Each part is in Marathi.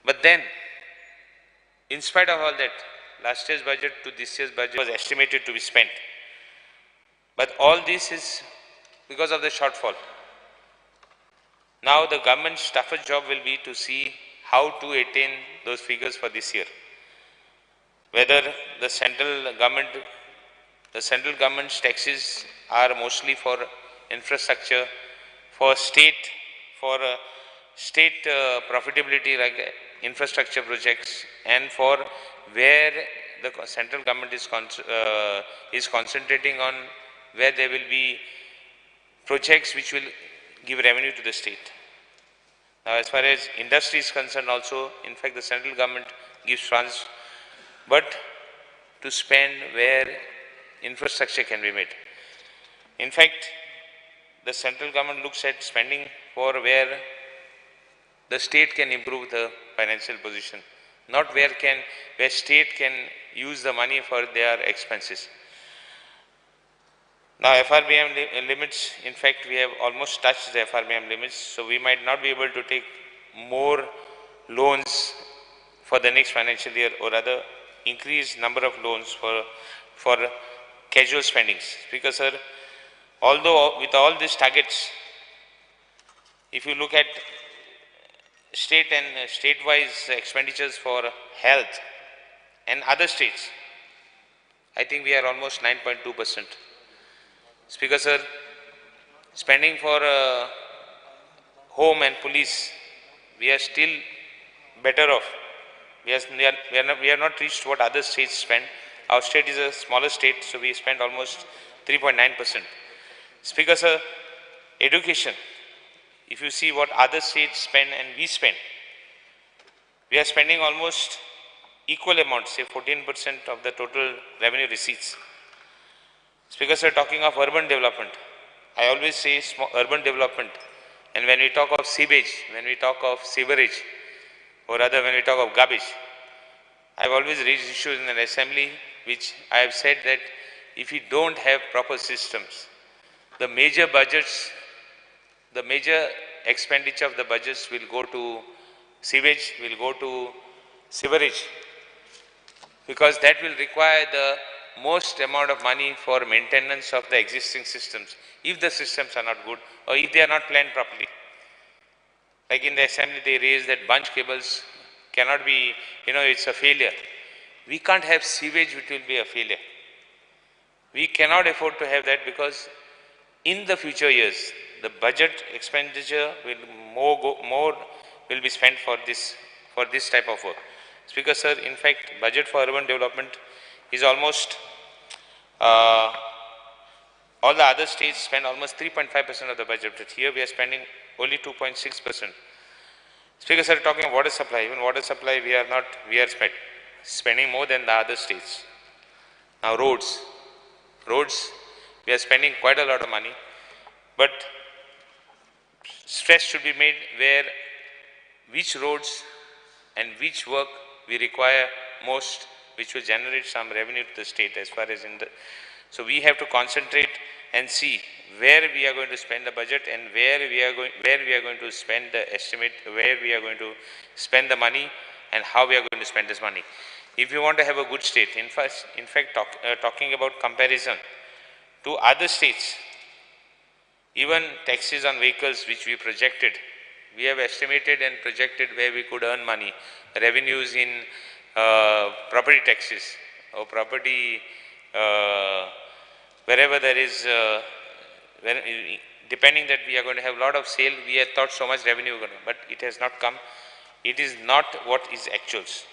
But then, in spite of all that, last year's budget to this year's budget was estimated to be spent. But all this is because of the shortfall. Now the government's toughest job will be to see how to attain those figures for this year. Whether the central government's taxes are mostly for infrastructure, for state profitability like infrastructure projects, and for where the central government is concentrating on where there will be projects which will give revenue to the state. Now, as far as industry is concerned also, in fact, the central government gives funds, but to spend where infrastructure can be made. In fact, the central government looks at spending for where the state can improve the financial position, not where state can use the money for their expenses. Now, FRBM limits, in fact, we have almost touched the FRBM limits, so we might not be able to take more loans for the next financial year, or rather increase number of loans for casual spendings. Speaker sir, although with all these targets, if you look at state and state-wise expenditures for health and other states, I think we are almost 9.2%. Speaker sir, spending for home and police, we are still better off. We have not reached what other states spend. Our state is a smaller state, so we spend almost 3.9%. Speaker sir, education, if you see what other states spend and we spend, we are spending almost equal amount, say 14% of the total revenue receipts. Speaker sir, talking of urban development, I always say urban development, and when we talk of sewage, when we talk of sewerage, or rather when we talk of garbage, I have always raised issues in an assembly which I have said that if we don't have proper systems, the major expenditure of the budgets will go to sewage, will go to sewerage, because that will require the most amount of money for maintenance of the existing systems, if the systems are not good or if they are not planned properly. Like in the assembly, they raised that bunch cables cannot be, it's a failure. We can't have sewage which will be a failure. We cannot afford to have that, because in the future years, the budget expenditure will will be spent for this type of work. Speaker sir, in fact, budget for urban development is almost, all the other states spend almost 3.5% of the budget, but here we are spending only 2.6%. Speaker sir, talking of water supply, even water supply we are spending more than the other states. Now roads, we are spending quite a lot of money, but stress should be made where which roads and which work we require most, which will generate some revenue to the state as far as so we have to concentrate and see where we are going to spend the budget and where we are going to spend the estimate, where we are going to spend the money and how we are going to spend this money. If you want to have a good state, in fact, talking about comparison to other states, even taxes on vehicles which we projected, we have estimated and projected where we could earn money, revenues in property taxes or property, wherever there is, depending that we are going to have a lot of sale, we had thought so much revenue, but it has not come. It is not what is actuals.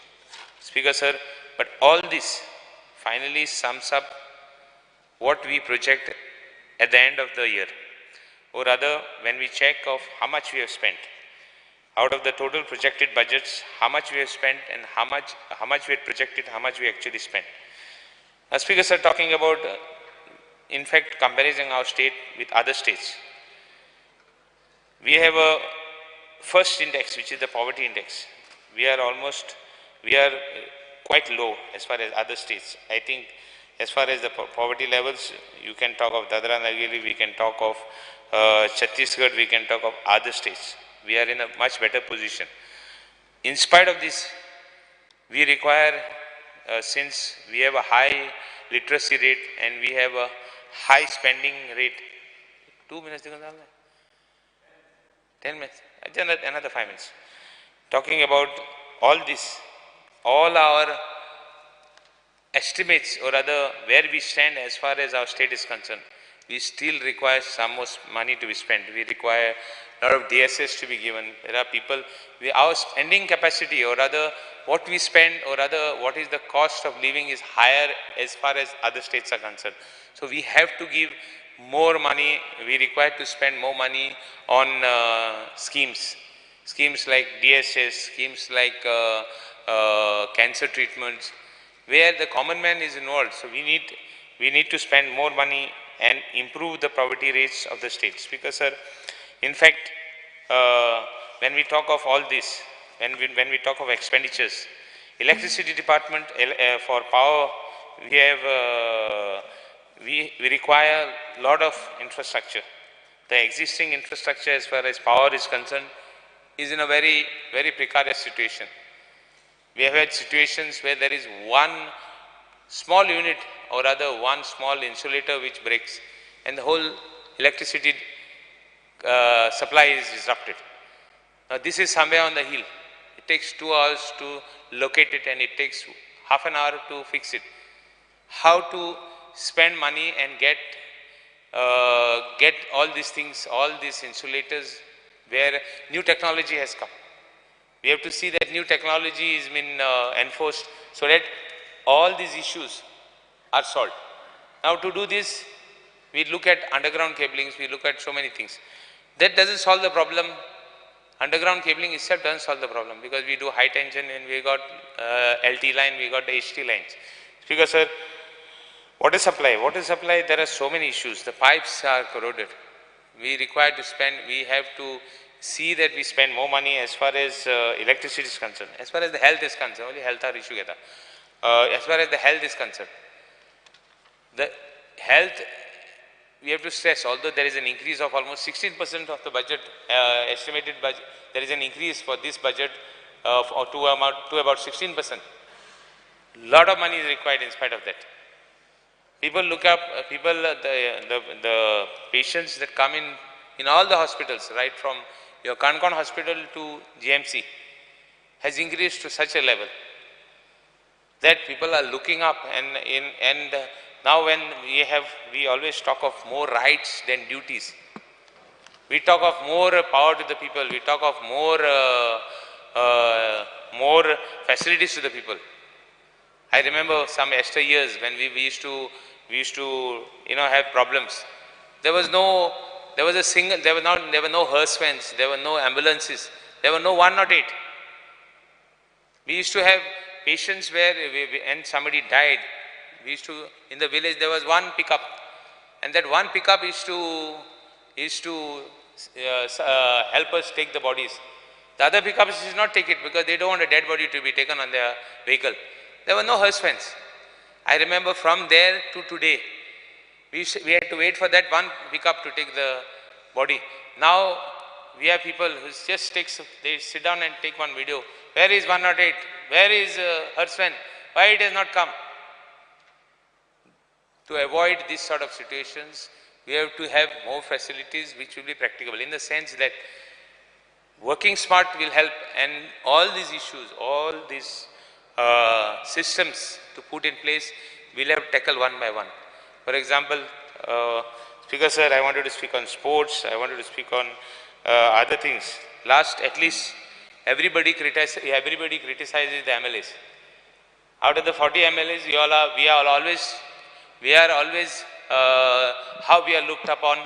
Speaker sir, but all this finally sums up what we project at the end of the year, or rather when we check of how much we have spent. Out of the total projected budgets, how much we have spent and how much we had projected, how much we actually spent. Speaker sir, talking about, in fact, comparing our state with other states. We have a first index, which is the poverty index. We are quite low as far as other states. I think as far as the poverty levels, you can talk of Dadra Nagar Haveli, we can talk of Chhattisgarh, we can talk of other states. We are in a much better position. In spite of this, we require, since we have a high literacy rate and we have a high spending rate, 2 minutes, 10 minutes, another 5 minutes. Talking about all this, all our estimates or rather where we stand as far as our state is concerned, we still require some more money to be spent. We require a lot of DSS to be given. There are people, our spending capacity or rather what we spend or rather what is the cost of living is higher as far as other states are concerned. So we have to give more money, we require to spend more money on schemes like DSS, schemes like cancer treatments, where the common man is involved. So we need to spend more money and improve the poverty rates of the states. Because sir, in fact, when we talk of all this, when we talk of expenditures, electricity department for power, we have we require a lot of infrastructure. The existing infrastructure as far as power is concerned is in a very, very precarious situation. We have had situations where there is one small unit or rather one small insulator which breaks and the whole electricity supply is disrupted. Now this is somewhere on the hill. It takes 2 hours to locate it and it takes half an hour to fix it. How to spend money and get all these things, all these insulators where new technology has come. We have to see that new technology has been enforced so that all these issues are solved. Now to do this, we look at underground cablings, we look at so many things. That doesn't solve the problem. Underground cabling itself doesn't solve the problem because we do high tension and we got LT line, we got the HT lines. Speaker sir, water supply, there are so many issues. The pipes are corroded. We require to spend, we have to see that we spend more money as far as electricity is concerned. As far as the health is concerned, only health are issue geta. As far as the health is concerned, the health, we have to stress, although there is an increase of almost 16% of the budget, estimated budget, there is an increase for this budget to about 16%. Lot of money is required in spite of that. People look up, the patients that come in all the hospitals, right from your Kankan hospital to GMC, has increased to such a level that people are looking up and now when we always talk of more rights than duties. We talk of more power to the people, we talk of more facilities to the people. I remember some years when we used to have problems. There were no hearse vans, there were no ambulances, there were no 108. We used to have patients where and somebody died. We used to, in the village there was one pickup and that one pickup is to help us take the bodies. The other pickups did not take it because they don't want a dead body to be taken on their vehicle. There were no hearse vans. I remember from there to today, we had to wait for that one pickup to take the body. Now we have people who just they sit down and take one video. Where is 108? Where is hearse van? Why it has not come? To avoid this sort of situations, we have to have more facilities which will be practicable in the sense that working smart will help and all these issues, all these systems to put in place, we'll have to tackle one by one. For example, Speaker sir, I wanted to speak on sports, I wanted to speak on other things. At least everybody criticizes the MLAs. Out of the 40 MLAs, we are always how we are looked upon.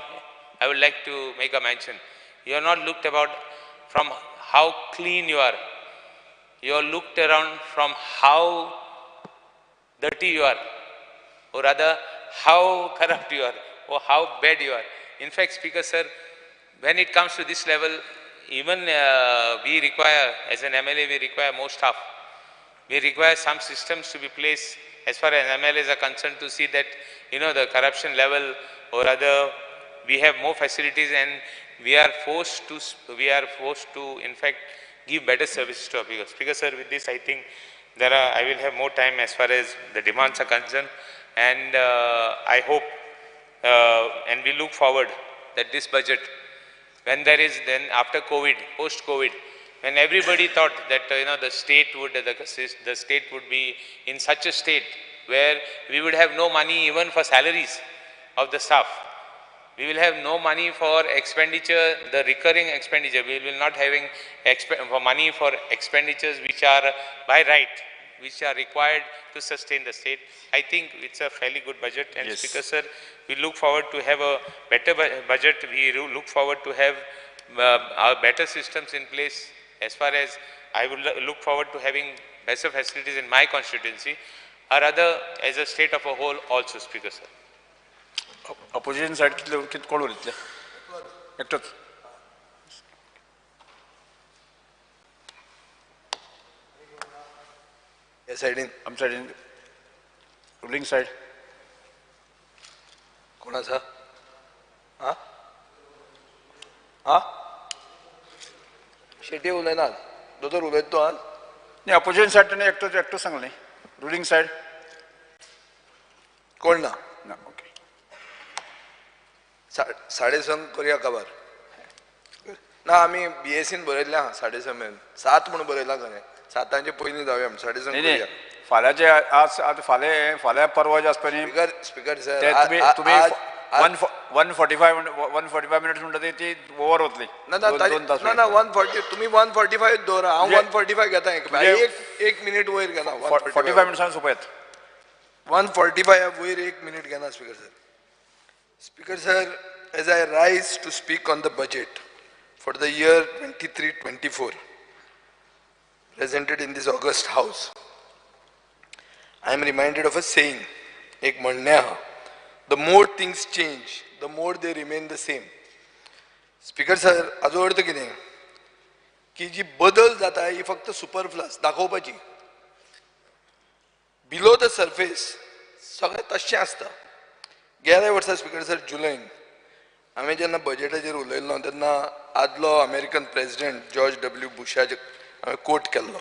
I would like to make a mention. You are not looked about from how clean you are. You are looked around from how dirty you are, or rather how corrupt you are, or how bad you are. In fact, Speaker sir, when it comes to this level, even we require, as an MLA, we require more staff. We require some systems to be placed as far as MLAs are concerned to see that, the corruption level or other, we have more facilities and we are forced to, in fact, give better services to our people. Speaker sir, with this I think I will have more time as far as the demands are concerned, and I hope and we look forward that this budget, when there is then after COVID, post-COVID, when everybody thought that the state would be in such a state where we would have no money even for salaries of the staff. We will have no money for expenditure, the recurring expenditure. We will not having money for expenditures which are by right, which are required to sustain the state. I think it's a fairly good budget, and yes. Speaker sir, we look forward to have a better budget. We look forward to have our better systems in place. As far as I would look forward to having better facilities in my constituency, or rather as a state of a whole also, Speaker sir. Opposition side कित कोण उरले एकटोच या साइडीन आम साइडीन रुलिंग साइड कोणाचा हा हा शेट्टी उलयना दोतोर उलयत तो आज नाही opposition side ने एकटोच सांगले रुलिंग साइड कोण ना ना ओके 6:30 करूया काबार ना आम्ही बीएससीन बरयल्ले आहा 6:30 7 म्हणून बरयला खरें 7चे पयलीं जावया 6:30 करूया फाल्याचे आज फाल्या परवा जे आसता न्ही स्पीकर सर तुम्ही 145 मिनिट्स म्हणटा ती ओवर वतली ना 140 तुम्ही 145 दवरा हांव 145 घेता एक मिनिट वयर घेना 45 मिनिट्सान सोपयत 145 वयर एक मिनिट घेना speaker sir. Speaker sir, as I rise to speak on the budget for the year 23-24 presented in this august house, I am reminded of a saying, ek म्हणणे आहा, the more things change, the more they remain the same. Speaker sir, हाचो अर्थ कितें की जी बदल जाता ही फक्त सुपरफ्लस दाखोवपाची, बिलो द सरफेस सगळें तशें आसता. गेल्या वर्सा स्पीकर सर जुलैन हांवें जेन्ना बजेटाचेर उलयल्लो तेन्ना आदलो अमेरिकन प्रेसिडेंट जॉर्ज डब्ल्यू बुशाचे हांवें कोट केल्लो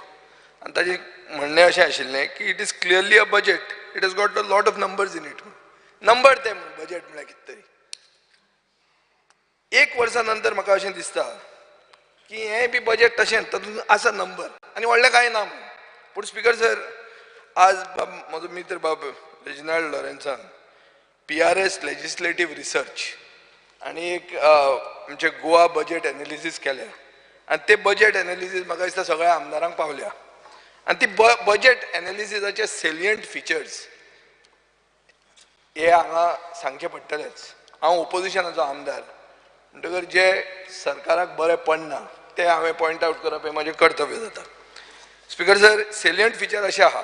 आनी ताचें म्हणणें अशें आशिल्लें की it is clearly a budget, it has got a lot of numbers in it. Number ते बजेट म्हळ्यार कितें तरी. एक वर्सा नंतर म्हाका अशें दिसता की हें बी बजेट तशेंच तातूंत आसा नंबर आनी व्हडलें कांय ना म्हणून. पूण स्पीकर सर आज म्हजो मित्र बाब रेजिनाल्ड लॉरेन्सान PRS लेजिस्लेटिव्ह रिसर्च आणि एक आमचे गोवा बजेट एनालिसीस केल्या आणि ते बजेट एनालिसीस म्हाका दिसता सगळ्या आमदारांक पावल्या आणि ती बजेट एनालिसिसाचे सेलियंट फिचर्स हे हांगा सांगचे पडटलेच. हांव ओपोजिशनाचो आमदार म्हणटकर जे सरकाराक बरें पडना ते हांवें पॉयंट आवट करप हें म्हजें कर्तव्य जाता. स्पीकर सर, सेलियंट फिचर अशें आहा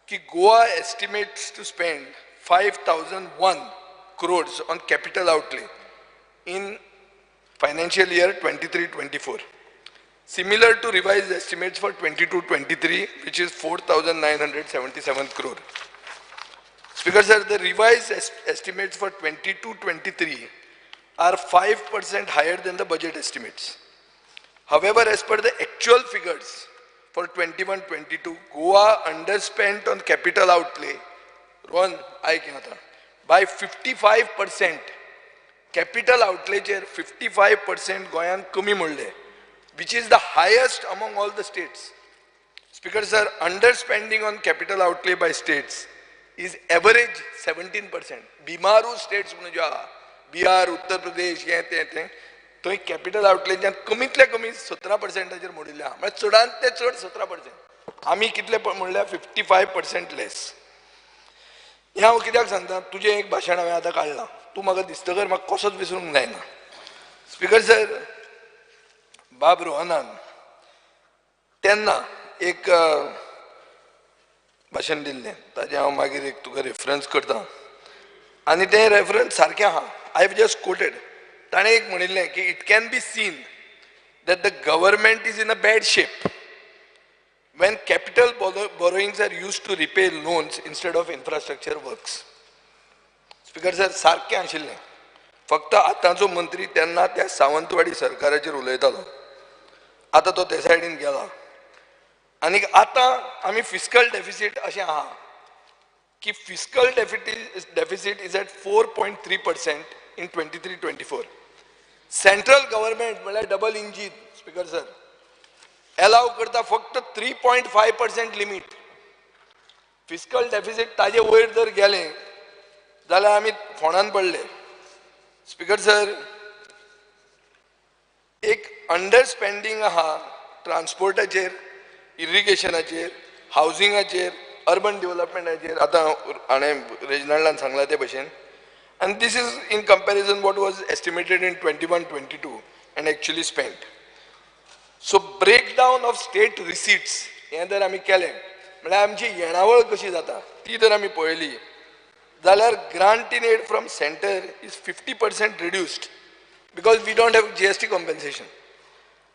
की Goa estimates to spend 5,001 crores on capital outlay in financial year 23-24, similar to revised estimates for 22-23, which is 4,977 crore. Speaker sir, the revised estimates for 22-23 are 5% higher than the budget estimates. However, as per the actual figures for 21-22, Goa underspent on capital outlay by 55%. Capital outlay 55% गोंयान कमी म्हणले, which is the highest among all the states. Speaker sir, underspending on capital outlay by states is average 17%. बिमारू states म्हणून जो आहा, बिहार, उत्तर प्रदेश हे थंय कॅपिटल आउटलेच्यान कमीतले कमी 17%चेर मोडिल्ले आहा. म्हणजे चडांत ते चड 17%. आमी कितले म्हणल्यार 55% लेस. हे हांव कित्याक सांगता, तुजें एक भाशण हांवें आतां काडलां, तूं म्हाका दिसतकर म्हाका कसोच विसरूंक जायना. स्पीकर सर, बाब रोहनान तेन्ना एक भाशण दिल्लें, ताजें हांव मागीर एक तुका रेफरन्स करतां आनी तें रेफरन्स सारकें आहा. I have just coated. ताणें एक म्हणिल्लें की it can be seen that the government is in a bad shape when capital borrowings are used to repay loans instead of infrastructure works. Speaker sir, सारकें आशिल्लें. फक्त आतांचो मंत्री तेन्ना त्या सावंतवाडी सरकाराचेर उलयतालो. आतां तो ते सायडीन गेला. आनी आतां आमी फिस्कल डेफिसीट अशें आहा की fiscal deficit is at 4.3% in 23-24. Central government म्हळ्यार double engine speaker sir allow करता फक्त 3.5% लिमीट. फिस्कल डेफिसीट ताजे वयर जर गेले जाल्यार आमी फोंडान पडले. स्पीकर सर एक अंडरस्पेंडींग आहा ट्रान्सपोर्टाचेर, इरिगेशनाचेर, हावजिंगाचेर, अर्बन डेव्हलपमेंटाचेर. आतां हांवें रेजनल्डान सांगलां ते भशेन. And this is in comparison what was estimated in 21-22 and actually spent. So breakdown of state receipts हे जर आमी केलें म्हळ्यार आमची येणावळ कशी जाता ती जर आमी पळयली जाल्यार grant in aid from center is 50% reduced because we don't have GST compensation.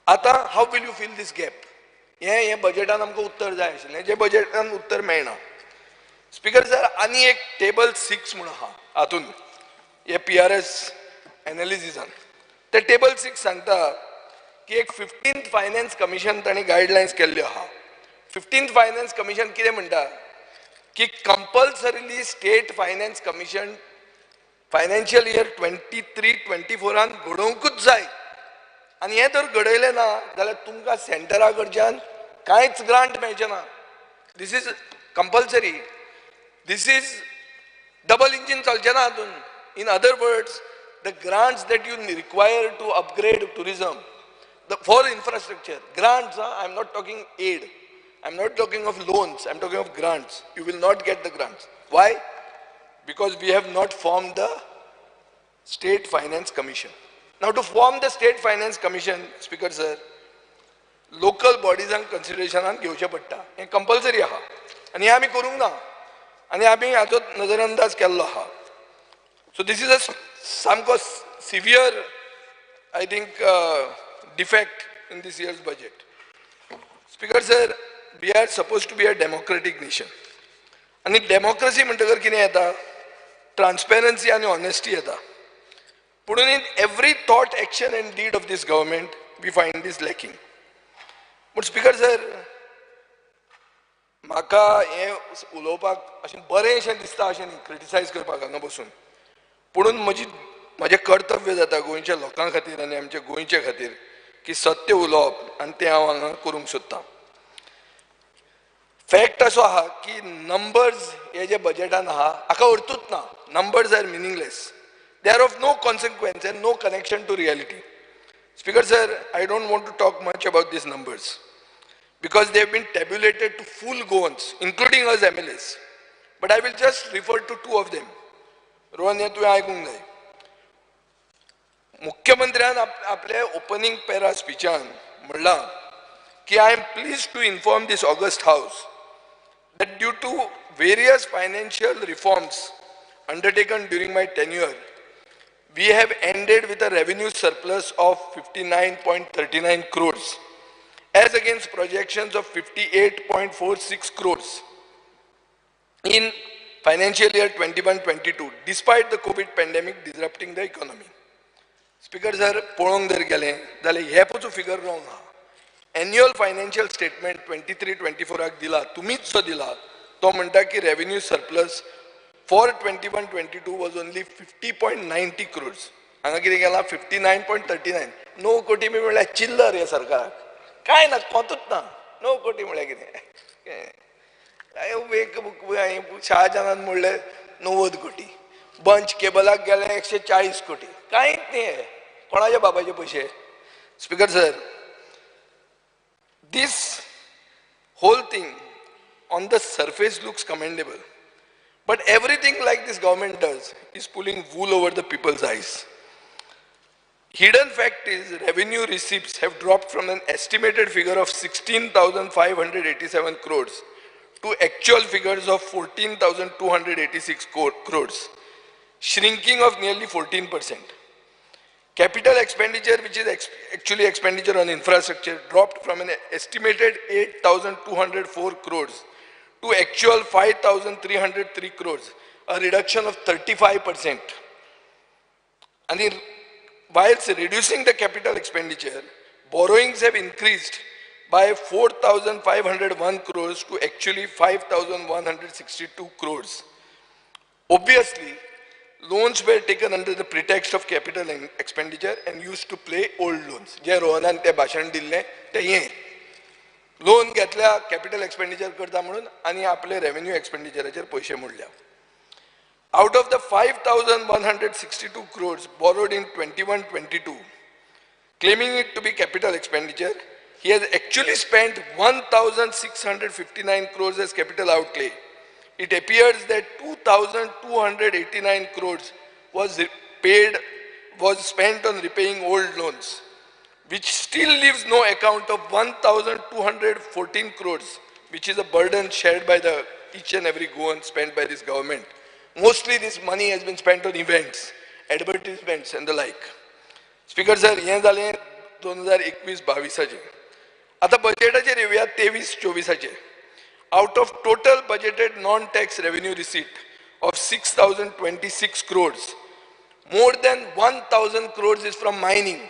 आतां how will you fill this gap? हे बजेटान आमकां उत्तर जाय आशिल्लें जे बजेटान उत्तर मेळना. स्पीकर सर आनी एक टेबल 6 म्हणून आहा हातून हे PRS एनालिसिसान. ते टेबल 6 सांगता की एक 15th फायनान्स कमिशन तांणी गायडलायन्स केल्ल्यो आहा. 15th फायनान्स कमिशन कितें म्हणटा की compulsorily state finance commission financial year 23-24 घडोवंकूच जाय. आनी हें जर घडयलें ना जाल्यार तुमकां सेंटरा कडच्यान कांयच ग्रांट मेळचें ना. This is compulsory. This is double engine चलचें ना हातून. In other words, the grants that you require to upgrade tourism, for infrastructure, grants, I'm not talking aid, I'm not talking of loans, I'm talking of grants. You will not get the grants. Why? Because we have not formed the State Finance Commission. Now to form the State Finance Commission, Speaker sir, local bodies and consideration घेवचे पडटा. हे कंपल्सरी आहा आनी आमी करूंक ना आनी आमी हाचो नजरअंदाज केल्लो आहा. So this is a samko severe, I think, defect in this year's budget. Speaker sir, we are supposed to be a democratic nation. And democracy म्हणटकर कितें येता? Transparency and honesty येता. But in every thought, action and deed of this government, we find this lacking. But Speaker sir, म्हाका हे उलोवपाक अशें बरेंशें दिसता अशें न्ही क्रिटिसायज करपाक हांगा बसून. पुणून म्हजें कर्तव्य जाता गोंयच्या लोकां खातीर आनी आमच्या गोंयच्या खातीर की सत्य उलोवप आनी तें हांव हांगा करूंक सोदतां. फॅक्ट असो आहा की नंबर्स हे जे बजेटान आहा हाका अर्थूच ना. Numbers are meaningless. They are of no consequence and no connection to reality. Speaker sir, I don't want to talk much about these numbers because they have been tabulated to full goans, including us MLAs. But I will just refer to two of them. Rohan हे तुवें आयकूंक जाय. मुख्यमंत्र्यान आपल्या ओपनिंग पॅरा स्पिचान म्हणलां की I am pleased to inform this august house that due to various financial reforms undertaken during my tenure, we have ended with a revenue surplus of 59.39 crores as against projections of 58.46 crores in financial year 21-22, despite the COVID pandemic disrupting the economy. Speaker sir, पळोवंक जर गेलें जाल्यार हे पळय फिगर रॉंग आहा. एन्युअल फायनान्शियल स्टेटमेंट 23-24 दिला, तुमीच जो दिला तो म्हणटा की revenue surplus for 21-22 was only 50.90 crores. हांगा कितें केलां 59.39. 9 कोटी म्हळ्यार चिल्लर हे सरकाराक. कांय ना, कोतूच ना. 9 कोटी म्हळ्यार कितें? शहाजानान म्हणलें 90 कोटी. बंच केबलाक गेले 140 कोटी. कांयच न्ही. कोणाचे बाबाचे पयशे? Speaker sir, this whole thing on the surface looks commendable, but everything like this government does is pulling wool over the people's eyes. Hidden fact is revenue receipts have dropped from an estimated figure of 16,587 crores to actual figures of 14,286 crores, shrinking of nearly 14%. Capital expenditure, which is actually expenditure on infrastructure, dropped from an estimated 8,204 crores to actual 5,303 crores, a reduction of 35%. And whilst reducing the capital expenditure, borrowings have increased by 4,501 crores to actually 5,162 crores. Obviously, loans were taken under the pretext of capital expenditure and used to play old loans. जे रोहनान ते भाषण दिल्ले ते हे लोन घेतल्या कॅपिटल एक्सपेंडिचर करता म्हणून आणि आपले रेव्हेन्यू एक्सपेंडिचराचेर पैसे मोडल्या. Out of the 5,162 crores borrowed in 21-22, claiming it to be capital expenditure, he has actually spent 1,659 crores as capital outlay. It appears that 2,289 crores was spent on repaying old loans, which still leaves no account of 1,214 crores, which is a burden shared by each and every Goan spent by this government. Mostly this money has been spent on events, advertisements and the like. Speaker sir, हे झाले 2021-22 आता बजेटाचेर येवया 23-24. Out of total budgeted non-tax revenue receipt of 6,026 crores, more than 1,000 crores is from mining.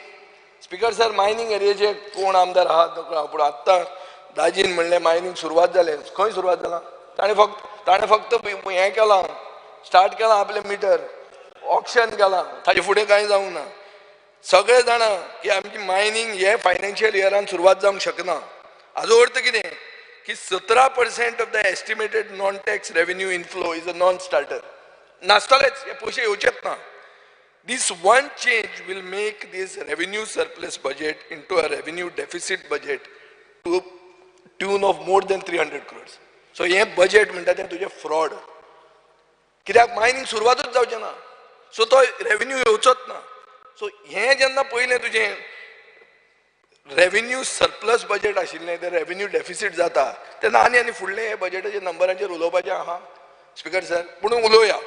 Speaker sir, mining एरियाचे कोण आमदार आहात पण आता दाजीन म्हणले मायनिंग सुरुवात जाले. खंय सुरुवात जाला? ताणे फक्त हे केला, स्टार्ट केला आपले मीटर, ऑक्शन केला, ताजे फुडें कांय जावंक ना. सगळे जाणा की आमची मायनिंग हे फायनान्शियल इयरान सुरुवात जावंक शकना. हाजो अर्थ कितें की 17% of the estimated non tax revenue inflow is a non starter. नासतलेच, हे पयशे येवचेच ना. This one change will make this revenue surplus budget into a revenue deficit budget to tune of more than 300 crores. So हे budget म्हणटा तें तुजें fraud. कित्याक मायनिंग सुरवातूच जावचें ना. सो तो रेव्हेन्यू येवचोच ना. सो हे जेन्ना पयलें तुजें रेव्हेन्यू सरप्लस बजेट आशिल्लें तें रेव्हेन्यू डेफिसीट जाता तेन्ना आनी फुडले हे बजेटाच्या नंबराचेर उलोवपाचें आहा. स्पीकर सर, पूण उलोवया.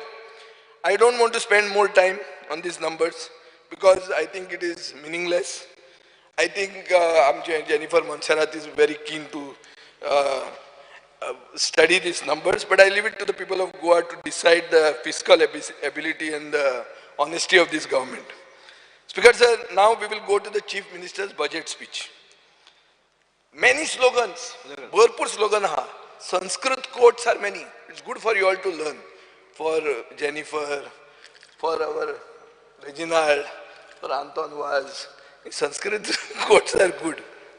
I don't want to spend more time on these numbers because I think it is meaningless. I think Jennifer Monserrat is very keen to study these numbers, but I leave it to the people of Goa to decide the fiscal ability and the honesty of this government. Speaker sir, now we will go to the Chief Minister's budget speech. Many slogans, bharpur slogan ha. Sanskrit quotes are many. It's good for you all to learn. For Jennifer, for our Reginald, for Anton Vaz. Sanskrit quotes are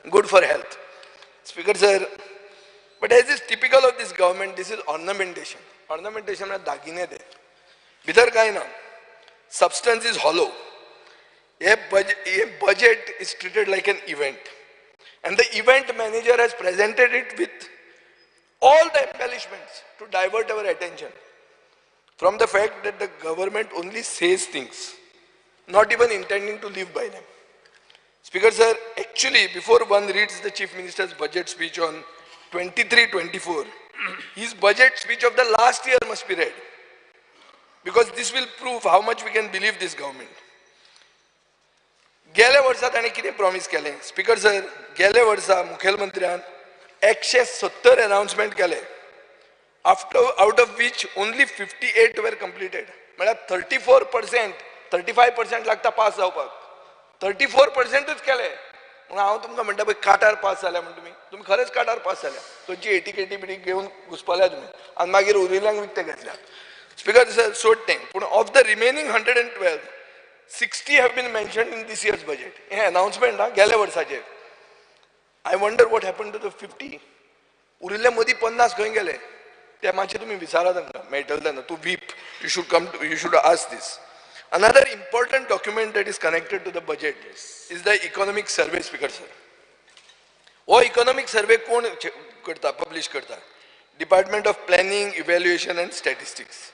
good for health. Speaker sir, but as is typical of this government, this is ornamentation. Ornamentation means dagine de. Bidhar kai na. Substance is hollow. A budget is treated like an event. And the event manager has presented it with all the embellishments to divert our attention from the fact that the government only says things, not even intending to live by them. Speaker sir, actually before one reads the Chief Minister's budget speech on 23-24, his budget speech of the last year must be read. Because this will prove how much we can believe this government. गेल्या वर्सा ताणें कितें प्रॉमिस केलें? स्पीकर सर, गेल्या वर्सा मुखेलमंत्र्यान 170 अनाउन्समेंट केले. Out of which only 58 were completed. म्हळ्यार 34%, 35% लागता पास जावपाक. 34%च केले. म्हणून हांव तुमकां म्हणटा पळय काटार पास जाल्या म्हणून तुमी खरेंच काटार पास जाल्या. तुमची एटी बिटी घेवन घुसपल्या तुमी आनी मागीर उरिल्ल्यांक विकते घेतल्या. स्पीकर सर, सोडटें. पूण of the remaining 112, 60 have been mentioned in this year's budget. हे announcement हा गेल्या वर्साचे. I wonder what happened to the 50. उरिल्ले मदीं 50 खंय गेले? ते मातशें तुमी विचारा तांकां मेळटलें तेन्ना. तूं whip, you should ask this. Another important document that is connected to the budget is the economic survey, Speaker sir. वो economic survey कोण करता, publish करता? Department of Planning, Evaluation and Statistics.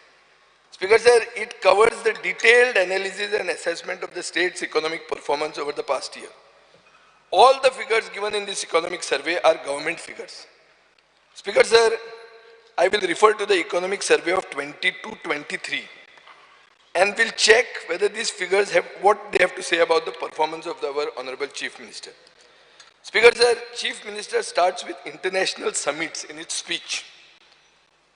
Speaker sir, it covers the detailed analysis and assessment of the state's economic performance over the past year. All the figures given in this economic survey are government figures. Speaker sir, I will refer to the economic survey of 22-23 and will check whether these figures have what they have to say about the performance of our Honorable Chief Minister. Speaker sir, Chief Minister starts with international summits in its speech.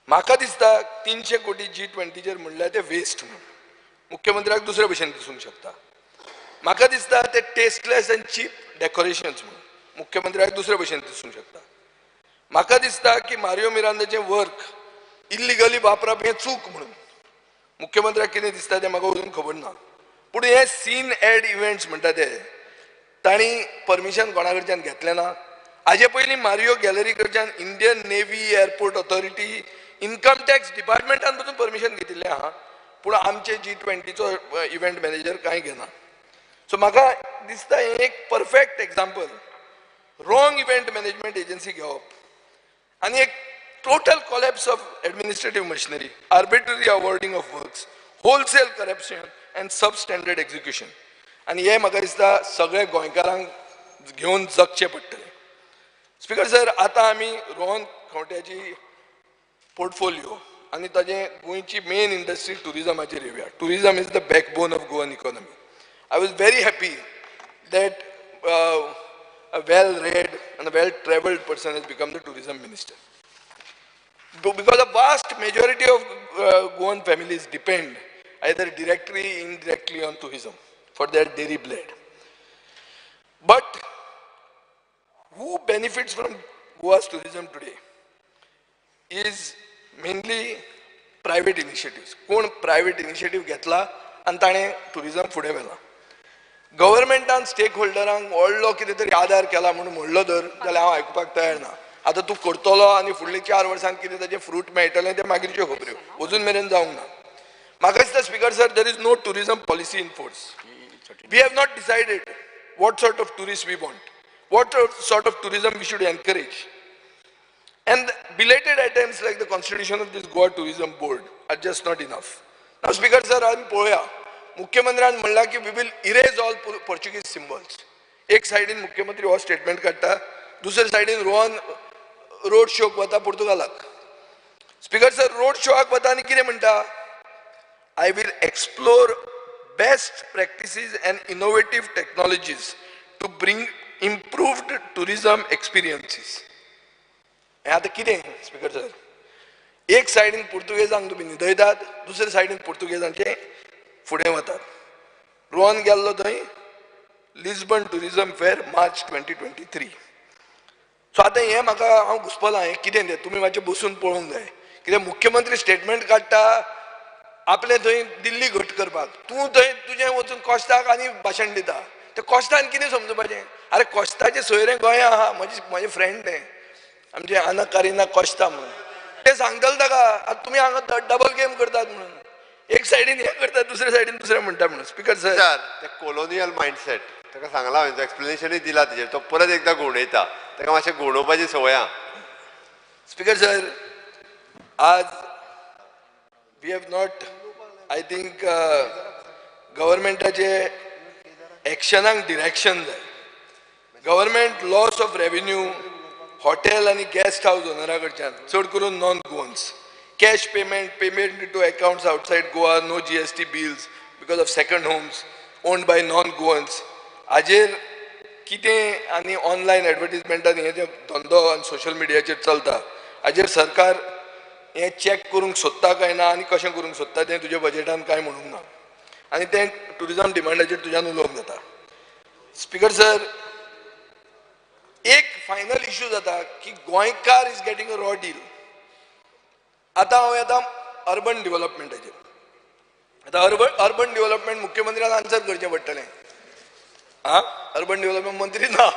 म्हाका दिसता 300 कोटी G20चेर म्हणल्यार ते वेस्ट म्हणून. मुख्यमंत्र्याक दुसरे भशेन दिसूंक शकता. म्हाका दिसता ते टेस्टलेस एंड चीप डेकोरेशन्स म्हणून मुख्यमंत्र्याक दुसरे भशेन दिसूंक शकता. म्हाका दिसता की मारियो मिरांदाचें वर्क इल्लिगली वापरप हें चूक म्हणून मुख्यमंत्र्याक कितें दिसता तें म्हाका अजून खबर ना. पूण हे सीन एड इव्हेंट्स म्हणटा ते तांणी परमिशन कोणा कडच्यान घेतलें ना. हाजे पयलीं मारियो गॅलरी कडच्यान Indian navy, airport authority, income tax डिपार्टमेंटान पसून परमिशन घेतिल्लें आहा. पूण आमचे G20चो इव्हेंट मॅनेजर कांय घेना. सो म्हाका दिसता हें एक perfect example. Wrong event management agency घेवप आनी एक total collapse of administrative machinery, arbitrary awarding of works, wholesale corruption and sub standard execution. आनी हे म्हाका दिसता सगळे गोंयकारांक घेवन जगचें पडटलें. स्पीकर सर, आतां आमी रोहन खंवट्याची पोर्टफोलिओ आनी ताजे गोंयची मेन इंडस्ट्री टुरिजमाचेर येवया. Tourism is the backbone of Goan economy. I was very happy that a well-read and a well-traveled person has become the tourism minister. Because a vast majority of Goan families depend either directly or indirectly on tourism for their daily bread. But who benefits from Goa's tourism today is mainly private initiatives. कोण private initiative घेतला आनी ताणें tourism फुडें व्हेला. गव्हर्मेंटान स्टेक होल्डरांक व्हडलो कितें तरी आदार केला म्हणून म्हणलो तर जाल्यार हांव आयकुपाक तयार ना. आतां तूं करतलो आनी फुडलीं 4 वर्सांत कितें ताचें फ्रूट मेळटलें तें मागीरच्यो खबऱ्यो. अजून मेरेन जावंक ना. म्हाका दिसता speaker sir, there is no tourism policy in force. We have not decided what sort of tourist we want, what sort of tourism we should encourage. And belated attempts like the constitution of this Goa Tourism Board are just not enough. Now, Speaker sir, आमी पळोवया. मुख्यमंत्र्यान म्हणला की we will erase all Portuguese symbols. एक सायडीन मुख्यमंत्री हो स्टेटमेंट काडटा, दुसरे सायडीन रोहन रोड शोक वता पोर्तुगालाक. स्पीकर सर, रोड शोक वता आनी कितें म्हणटा? I will explore best practices and innovative technologies to bring improved tourism experiences. हें आतां कितें स्पीकर सर? एक सायडीन पुर्तुगेजांक तुमी न्हिदयतात, दुसरे सायडीन पुर्तुगेजांचे फुडें वतात. रोहन गेल्लो थंय Lisbon tourism fair March 2023. So आतां हें म्हाका हांव घुसपलां, हें कितें तें तुमी मातशें बसून पळोवंक जाय. कित्याक मुख्यमंत्री स्टेटमेंट काडटा आपले थंय दिल्ली घट करपाक, तूं थंय तुजें वचून कॉस्टाक आनी भाशण दिता. तें कॉस्टान कितें समजुपाचें? अरे कॉस्टाचें सोयरें गोंया आहा, म्हजें फ्रेंड तें आमचे आना कारिना कॉस्टा म्हणून. ते सांगतले ताका आतां तुमी हांगा डबल गेम करतात म्हणून. एक सायडीन हें करतात, दुसरे सायडीन दुसरें म्हणटा म्हणून. स्पीकर सर, ते कोलोनियल मायंडसेट ताका सांगला हांवें, एक्सप्लेनेशनूय दिला तेजेर, तो परत एकदां घुंवडायता. ताका मातशें घुंवडावपाची संवय आहा. स्पीकर सर, आज we have not, I think गव्हर्मेंटाचे एक्शनाक डिरेक्शन जाय. Government loss of revenue hotel आनी गेस्ट हाऊस ओनरा कडच्यान चड करून non Goans, cash payment into accounts outside Goa, no GST bills because of second homes owned by non-Goans. हाजेर कितें आनी ऑनलायन एडवर्टिजमेंटान हे जे धंदो आनी सोशल मिडियाचेर चलता, हाजेर सरकार हें चॅक करूंक सोदता काय ना आनी कशें करूंक सोदता तें तुज्या बजेटान कांय म्हणूंक ना. आनी तें टुरिजम डिमांडाचेर तुज्यान उलोवंक जाता. स्पीकर सर, एक फायनल इश्यू जाता की गोंयकार is getting a raw deal. आतां हांव येता अर्बन डेव्हलपमेंटाचेर. आतां अर्बन डेव्हलपमेंट मुख्यमंत्र्यान आन्सर करचें पडटलें. अर्बन डेव्हलपमेंट मंत्री ना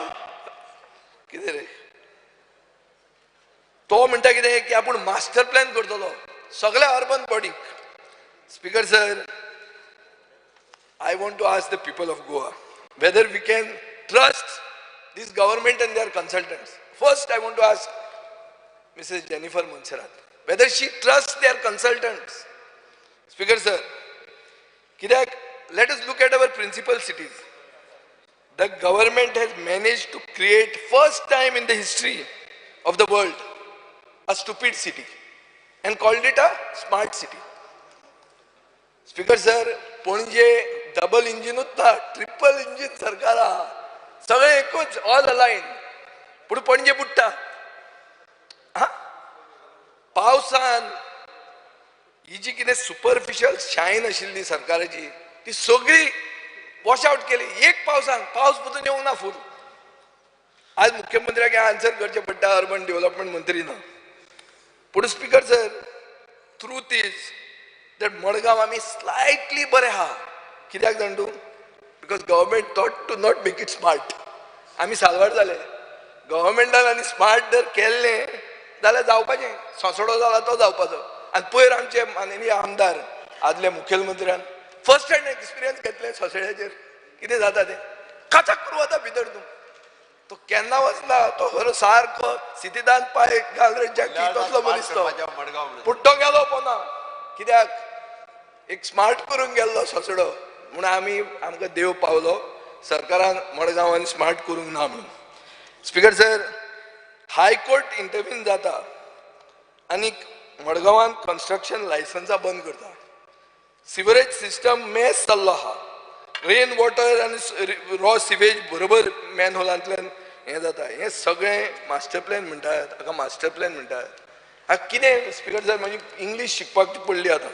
कितें रे? तो म्हणटा कितें की आपूण मास्टर प्लॅन करतलो सगळ्या अर्बन बॉडीक. Speaker sir, I want to ask the people of Goa whether we can trust this government and their consultants. First, I want to ask Mrs. Jennifer Monserrat whether she trusts their consultants. Speaker sir, let us look at our principal cities. The government has managed to create first time in the history of the world a stupid city and called it a smart city. Speaker sir, Panje double engine utta, triple engine sarkar aha. सगळे एकूच ऑल अलाइन. पूण पणजे बुडटा. पावसान ही जी कितें सुपरफिशियल शायन आशिल्ली सरकाराची ती सगळी वॉश आउट केली. एक पावसान पावस पसून येवंक ना फूल. आज मुख्यमंत्र्याक आन्सर करचे पडटा अर्बन डेव्हलपमेंट मंत्री ना पूण speaker sir truth is that Madgaon आमी स्लायटली बरे आहा कित्याक जाण तूं because government thought to not make it smart आमी सालवार जाले गव्हर्मेंटान आनी स्मार्ट जर केल्लें जाल्यार जावपाचें सोंसडो जाला तो जावपाचो आनी पयर आमचे माननीय आमदार आदले मुखेलमंत्र्यान फर्स्ट हँड एक्सपिरियन्स घेतले सोंसड्याचेर कितें जाता तें काचाक करूं वता भितर तूं तो केन्ना वचना तो खरो सारको सिटीदान पांय घाल रे जॅकी तसलो मनीस तो पूण तो गेलो पोना कित्याक एक स्मार्ट करून गेल्लो सोंसडो म्हूण आमी आमकां देव पावलो सरकारान मडगांवान स्मार्ट करूंक ना म्हणून स्पीकर सर हायकोर्ट इंटरव्यून जाता आनी मडगांवान कन्स्ट्रक्शन लायसन्सां बंद करता सिवरेज सिस्टम मेस जाल्लो आहा रेन वॉटर आनी रॉ सिवेज बरोबर मॅनहोलांतल्यान हें जाता हें सगळें मास्टर प्लॅन म्हणटात हाका मास्टर प्लॅन म्हणटात हाका कितें स्पीकर सर म्हाजी इंग्लीश शिकपाक पडली आतां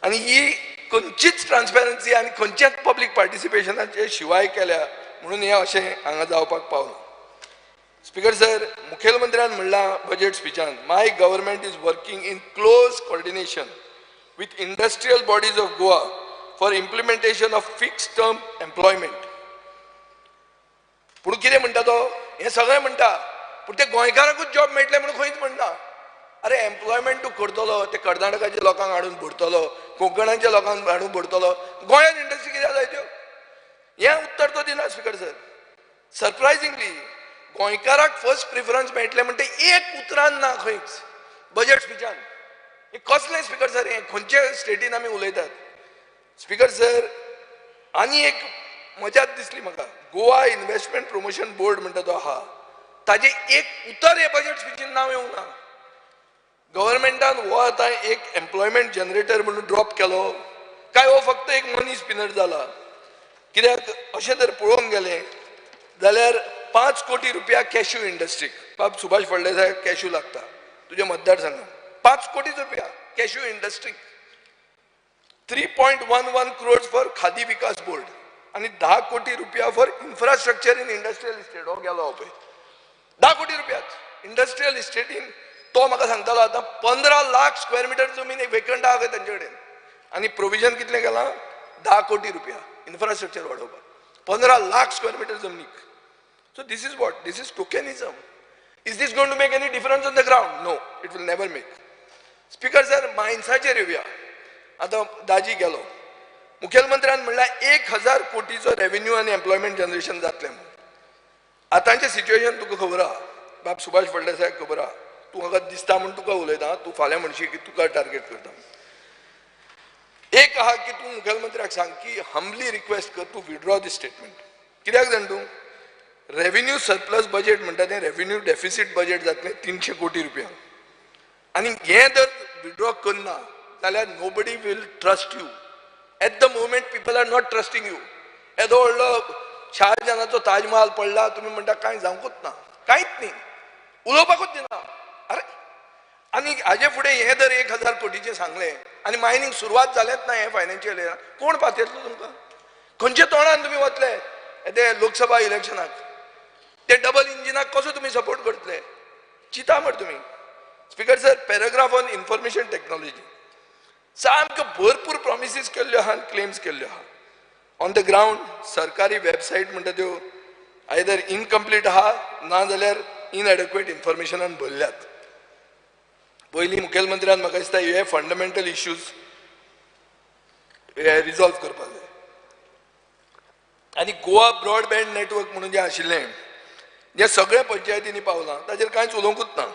आनी ही खंयचीच ट्रान्सपेरन्सी आनी खंयचेच पब्लीक पार्टिसिपेशनाचे शिवाय केल्या म्हणून हें अशें हांगा जावपाक पावलां स्पीकर सर मुखेलमंत्र्यान म्हणलां बजेट स्पिचान my government is working in close coordination with industrial bodies of Goa for implementation of fix term employment पूण कितें म्हणटा तो हें सगळें म्हणटा पूण ते गोंयकारांकूच जॉब मेळटले म्हणून खंयच म्हणना अरे एम्प्लॉयमेंट तूं करतलो ते कर्नाटकाच्या लोकांक हाडून भरतलो कोंकणाच्या लोकांक हाडून भरतलो गोंयांत इंडस्ट्री कित्याक जाय त्यो हें उत्तर तो दिना स्पीकर सर सरप्रायझिंगली गोंयकाराक फर्स्ट प्रिफरन्स मेळटले म्हणटा एक उतरान ना खंयच बजेट स्पिचान हे कसलें स्पीकर सर हें खंयचे स्टेटीन आमी उलयतात स्पीकर सर आनी एक मजात दिसली म्हाका गोवा इन्व्हेस्टमेंट प्रमोशन बोर्ड म्हणटा तो आहा ताजें एक उतर हे बजेट स्पिचीन नांव येवंक ना गव्हर्मेंटान हो आतां एक एम्प्लॉयमेंट जनरेटर म्हणून ड्रॉप केलो काय हो फक्त एक मनी स्पिनर जाला कित्याक अशें जर पळोवंक गेलें जाल्यार 5 कोटी रुपया कॅश्यू इंडस्ट्रीक बाब सुभाष फळदेसाय कॅश्यू लागता तुज्या मतदारसंघात 5 कोटी रुपया कॅश्यू इंडस्ट्रीक 3.11 crores for Khadi Vikas board आनी 10 कोटी रुपया for infrastructure in industrial estate हो गेलो हो पळय 10 कोटी रुपयाच इंडस्ट्रियल इस्टेटीन तो म्हाका सांगतालो आतां 15 लाख स्क्वेअर मिटर जमीन एक वेकंट आहा खंय तांचे कडेन आनी प्रोविजन कितलें केलां 10 कोटी रुपया इन्फ्रास्ट्रक्चर वाडोवपाक 15 लाख स्क्वेअर मिटर जमनीक so this is what this is tokenism is this going to make any difference on the ground no it will never make speaker sir मायन्साचेर येवया आतां दाजी गेलो मुखेलमंत्र्यान म्हणल्यार 1000 कोटीचो रेव्हेन्यू आनी एम्प्लॉयमेंट जनरेशन जातलें म्हणून आतांचें सिच्युएशन तुका खबर आहा बाब सुभाष फळदेसायाक खबर आहा तूं म्हाका दिसता म्हूण तुका उलयता तूं फाल्यां म्हणशी की तुका टार्गेट करता एक आहा की तूं मुखेलमंत्र्याक सांग की हंबली रिक्वेस्ट कर तूं विड्रॉ दी स्टेटमेंट कित्याक जाण तूं रेव्हेन्यू सरप्लस बजेट म्हणटा तें रेव्हेन्यू डेफिसीट बजेट जातलें 300 कोटी रुपया आनी हें जर विड्रॉ करना जाल्यार nobody will trust you at the moment people are not trusting you येदो व्हडलो शाहजहानाचो ताजमहाल पडला तुमी म्हणटा कांय जावंकूच ना कांयच न्ही उलोवपाकूच दिना अरे आनी हाजे फुडें हें जर 1000 कोटीचें सांगलें आनी मायनींग सुरवात जालेंच ना हें फायनान्शियल इयर कोण पातयतलो तुमकां खंयच्या तोंडान तुमी वतले ते लोकसभा इलेक्शनाक ते डबल इंजिनाक कसो तुमी सपोर्ट करतले चिता मर तुमी speaker sir paragraph on information technology सामक्यो भरपूर प्रॉमिसीस केल्ल्यो आहा आनी क्लेम्स केल्ल्यो आहा ऑन द ग्राउंड सरकारी वेबसायट म्हणटा त्यो आयदर इनकम्प्लीट आहा ना जाल्यार इनएडिक्वेट इन्फॉर्मेशनान भरल्यात पयलीं मुखेलमंत्र्यान म्हाका दिसता हे फंडामेंटल इश्यूज रिजॉल्व करपाक जाय आनी गोवा ब्रॉडबँड नेटवर्क म्हणून जें आशिल्लें जें सगळ्या पंचायतींनी पावलां ताचेर कांयच उलोवंकूच ना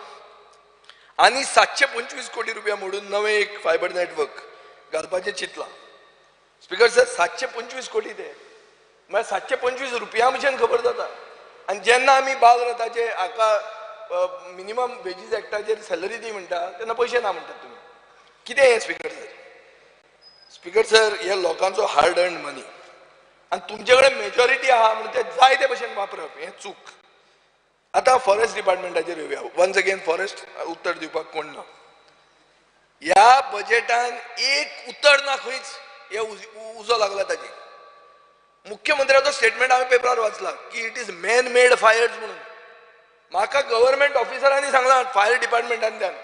आनी 725 कोटी रुपया मोडून नवें एक फायबर नेटवर्क घालपाचें चिंतलां स्पीकर सर 725 कोटी ते म्हळ्यार 725 रुपया भशेन खबर जाता आनी जेन्ना आमी बाल रथाचे हाका मिनिमम वेजीस एक्टाचेर सॅलरी दी म्हणटा तेन्ना पयशे ना म्हणटात तुमी कितें हें स्पीकर सर हे लोकांचो हार्ड अर्न्ड मनी आनी तुमचे कडेन मेजॉरिटी आहा म्हणून ते जाय ते भशेन वापरप हें चूक आतां फॉरेस्ट डिपार्टमेंटाचेर येवया वन्स अगेन फॉरेस्ट उत्तर दिवपाक कोण ना ह्या बजेटान एक उतर ना खंयच हे उजो लागला ताजेर मुख्यमंत्र्याचो स्टेटमेंट हांवें पेपरार वाचला की it is man made fires म्हणून. म्हाका गव्हर्नमेंट ऑफिसरांनी सांगला फायर डिपार्टमेंटांतल्यान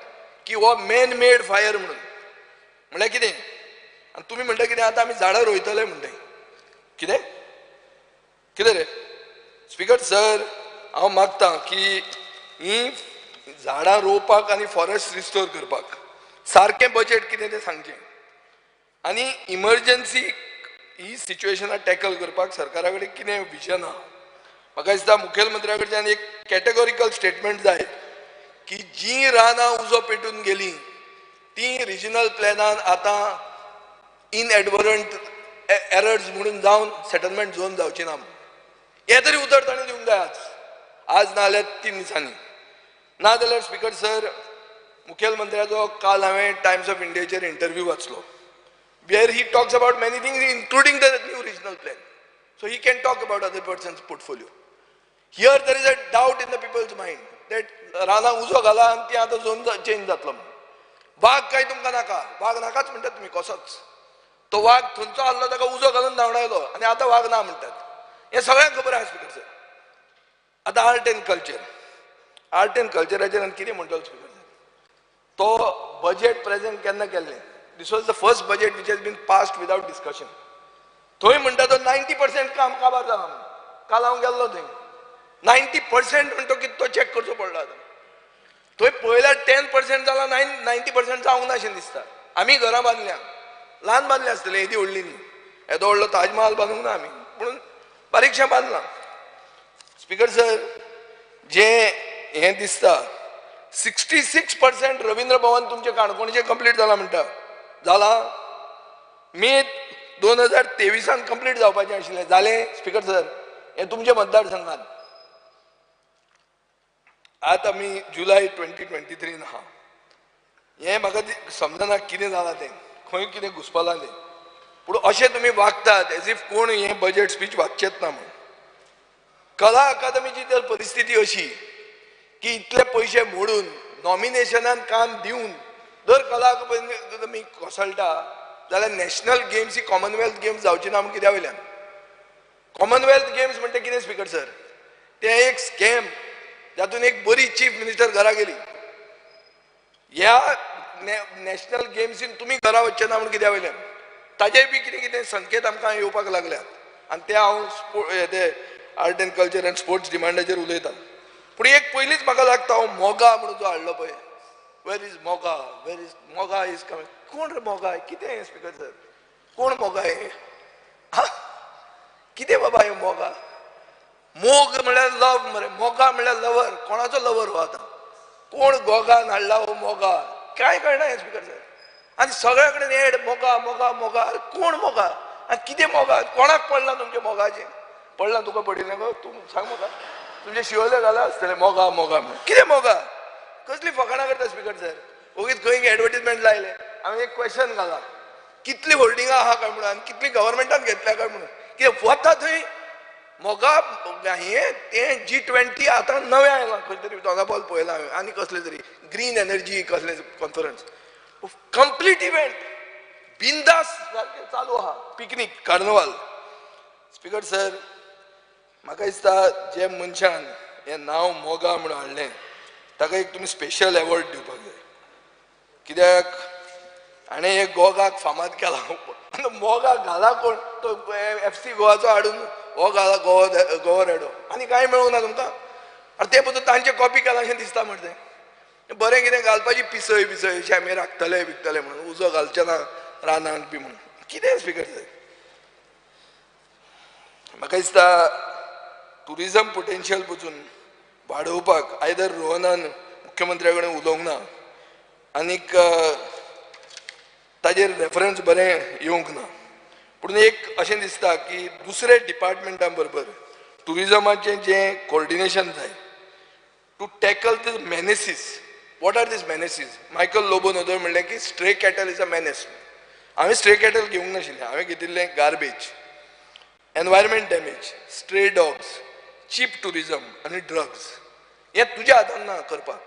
की हो मॅन मेड फायर म्हणून. म्हळ्यार कितें? आनी तुमी म्हणटा कितें आतां आमी झाडां रोयतले म्हणटा. कितें कितें रे स्पीकर सर, हांव मागतां की ही झाडां रोवपाक आनी फॉरेस्ट रिस्टोर करपाक सारकें बजेट कितें तें सांगचें. आनी इमर्जन्सी ही सिच्युएशनां टॅकल करपाक सरकारा कडेन कितें विजन आहा. म्हाका दिसता मुखेलमंत्र्या कडच्यान एक कॅटेगोरिकल स्टेटमेंट जाय की जी रानां उजो पेटून गेली ती रिजनल प्लॅनान आतां इनएडवरंट एरर्स म्हणून जावन सेटलमेंट झोन जावची ना. हें तरी उतर ताणें दिवंक जाय आज ना जाल्यार 3 दिसांनी. ना जाल्यार स्पीकर सर, मुखेलमंत्र्याचो काल हांवें टायम्स ऑफ इंडियाचेर इंटरव्यू वाचलो where he talks about many things including the new regional plan. So he can talk about other person's portfolio. Here there is a doubt in the people's mind that राना उजो घाला आनी ती आतां झोन चेंज जातलो. वाघ काय तुमकां नाका, वाघ नाकाच म्हणटात तुमी कसोच. तो वाघ थंयचो आसलो ताका उजो घालून धांवडायलो आनी आतां वाघ ना म्हणटात. हें सगळ्यांक खबर आहा स्पीकर सर. आतां आर्ट एंड कल्चराचेर कितें म्हणटलो स्पीकर सर? तो बजेट प्रेजेंट केन्ना केल्लें? This was the first budget which has been passed without discussion. थंय म्हणटा तो 90% काम काबार जाला म्हणून. काल हांव गेल्लो थंय 90% म्हणटा की तो चॅक करचो पडलो आतां. थंय पळयल्यार 10% जाला 90% जावंक ना अशें दिसता. आमी घरां बांदल्या, ल्हान बांदले आसतले, येदी व्हडली न्ही. येदो व्हडलो ताजमहाल बांदूंक ना आमी, पूण बारीकशें बांदलां. स्पीकर सर, जें हें दिसता 66% रवींद्र भवन तुमचें काणकोणचें कंप्लीट जाला म्हणटा. जाला मे 2023 कंप्लीट जावपाचें आशिल्लें. जालें स्पीकर सर? हें तुमच्या मतदारसंघात. आतां आमी जुलय 2023 आहा. हें म्हाका समजना कितें जालां तें, खंय कितें घुसपलां तें. पूण अशें तुमी वागतात एज इफ कोण हें बजेट स्पीच वाचचेंच ना म्हणून. कला अकादमीची तर परिस्थिती अशी की इतले पयशे मोडून नॉमिनेशनान काम दिवन जर कला अकादमी कोसळटा जाल्यार नॅशनल गेम्स ही कॉमनवेल्थ गेम्स जावची ना म्हणून कित्या वयल्यान. कॉमनवेल्थ गेम्स म्हणटा कितें स्पीकर सर? तें एक स्कॅम जातून एक बरी चीफ मिनिस्टर घरा गेली. ह्या नॅशनल गेम्सीन तुमी घरा वचचे ना म्हणून कित्या वयल्यान. ताजेय बी कितें कितें संकेत आमकां येवपाक लागल्यात आनी ते हांव ते art and culture and sports डिमांडाचेर उलयतां. पूण एक पयलींच म्हाका लागता हो मोगा म्हणून जो हाडलो पळय, where is Moga, where is Moga is coming. कोण रे मोगा? कितें हें स्पीकर सर? कोण मोगा हें? कितें बाबा हें मोगा? मोग म्हळ्यार लव मरे, मोगा म्हळ्यार लवर. कोणाचो लवर हो आतां? कोण गोगान हाडला हो मोगा? कांय कळना हें स्पीकर सर. आनी सगळ्या कडेन एड मोगा मोगा मोगा. कोण मोगा आनी कितें मोगा? कोणाक पडलां तुमच्या मोगाचें? पडलां तुका पडिल्लें गो? तूं सांग म्हाका. तुमचे शिवले घाला आसतले मोगा मोगा म्हणून. कितें मोगा? कसली फकाणां करता स्पीकर सर? ओगीच खंय एडवर्टिजमेंट लायले. हांवें एक क्वेश्चन घाला, कितली होल्डिंगां आहा काय म्हणून आनी कितली गव्हर्मेंटान घेतल्या काय म्हणून. कितें वता थंय मोगा हें तें G20 आतां नवें आयलां खंय तरी दोगाबॉल पळयलां हांवें. आनी कसलें तरी ग्रीन एनर्जी कसलें कॉन्फरन्स. कंप्लीट इव्हेंट बिंदास सारकें चालू आहा. Picnic Cornwall. स्पीकर सर, म्हाका दिसता जे मनशान हें नांव मोगा म्हणून हाडलें ताका एक तुमी स्पेशल एवॉर्ड दिवपाक जाय. कित्याक हाणें एक गोगाक फामाद केला. मोगा घाला कोण? तो FC गोवाचो हाडून हो घाला गोवा रेडो आनी कांय मेळूंक ना तुमकां. आनी ते बद्दल तांचे कॉपी केला अशें दिसता म्हणटा तें. बरें कितें घालपाची पिसय बिसय अशें आमी राखतले विकतले म्हणून, उजो घालचे ना रानांत बी म्हणून. कितें स्पीकर सर? म्हाका दिसता टुरिजम पोटेन्शियल पसून वाडोवपाक आयदर रोहनान मुख्यमंत्र्या कडेन उलोवंक ना आनीक ताजेर रेफरन्स बरें येवंक ना. पूण एक अशें दिसता की दुसरे डिपार्टमेंटा बरोबर टुरिजमाचें जें कोऑर्डिनेशन जाय to tackle these menaces. What are these menaces? Michael लोबोनोदोय म्हणलें की stray cattle is a menace. हांवें स्ट्रे कॅटल घेवंक नाशिल्लें. हांवें घेतिल्लें garbage, environment damage, stray dogs, cheap tourism आनी ड्रग्स. हें तुज्या हातान ना करपाक.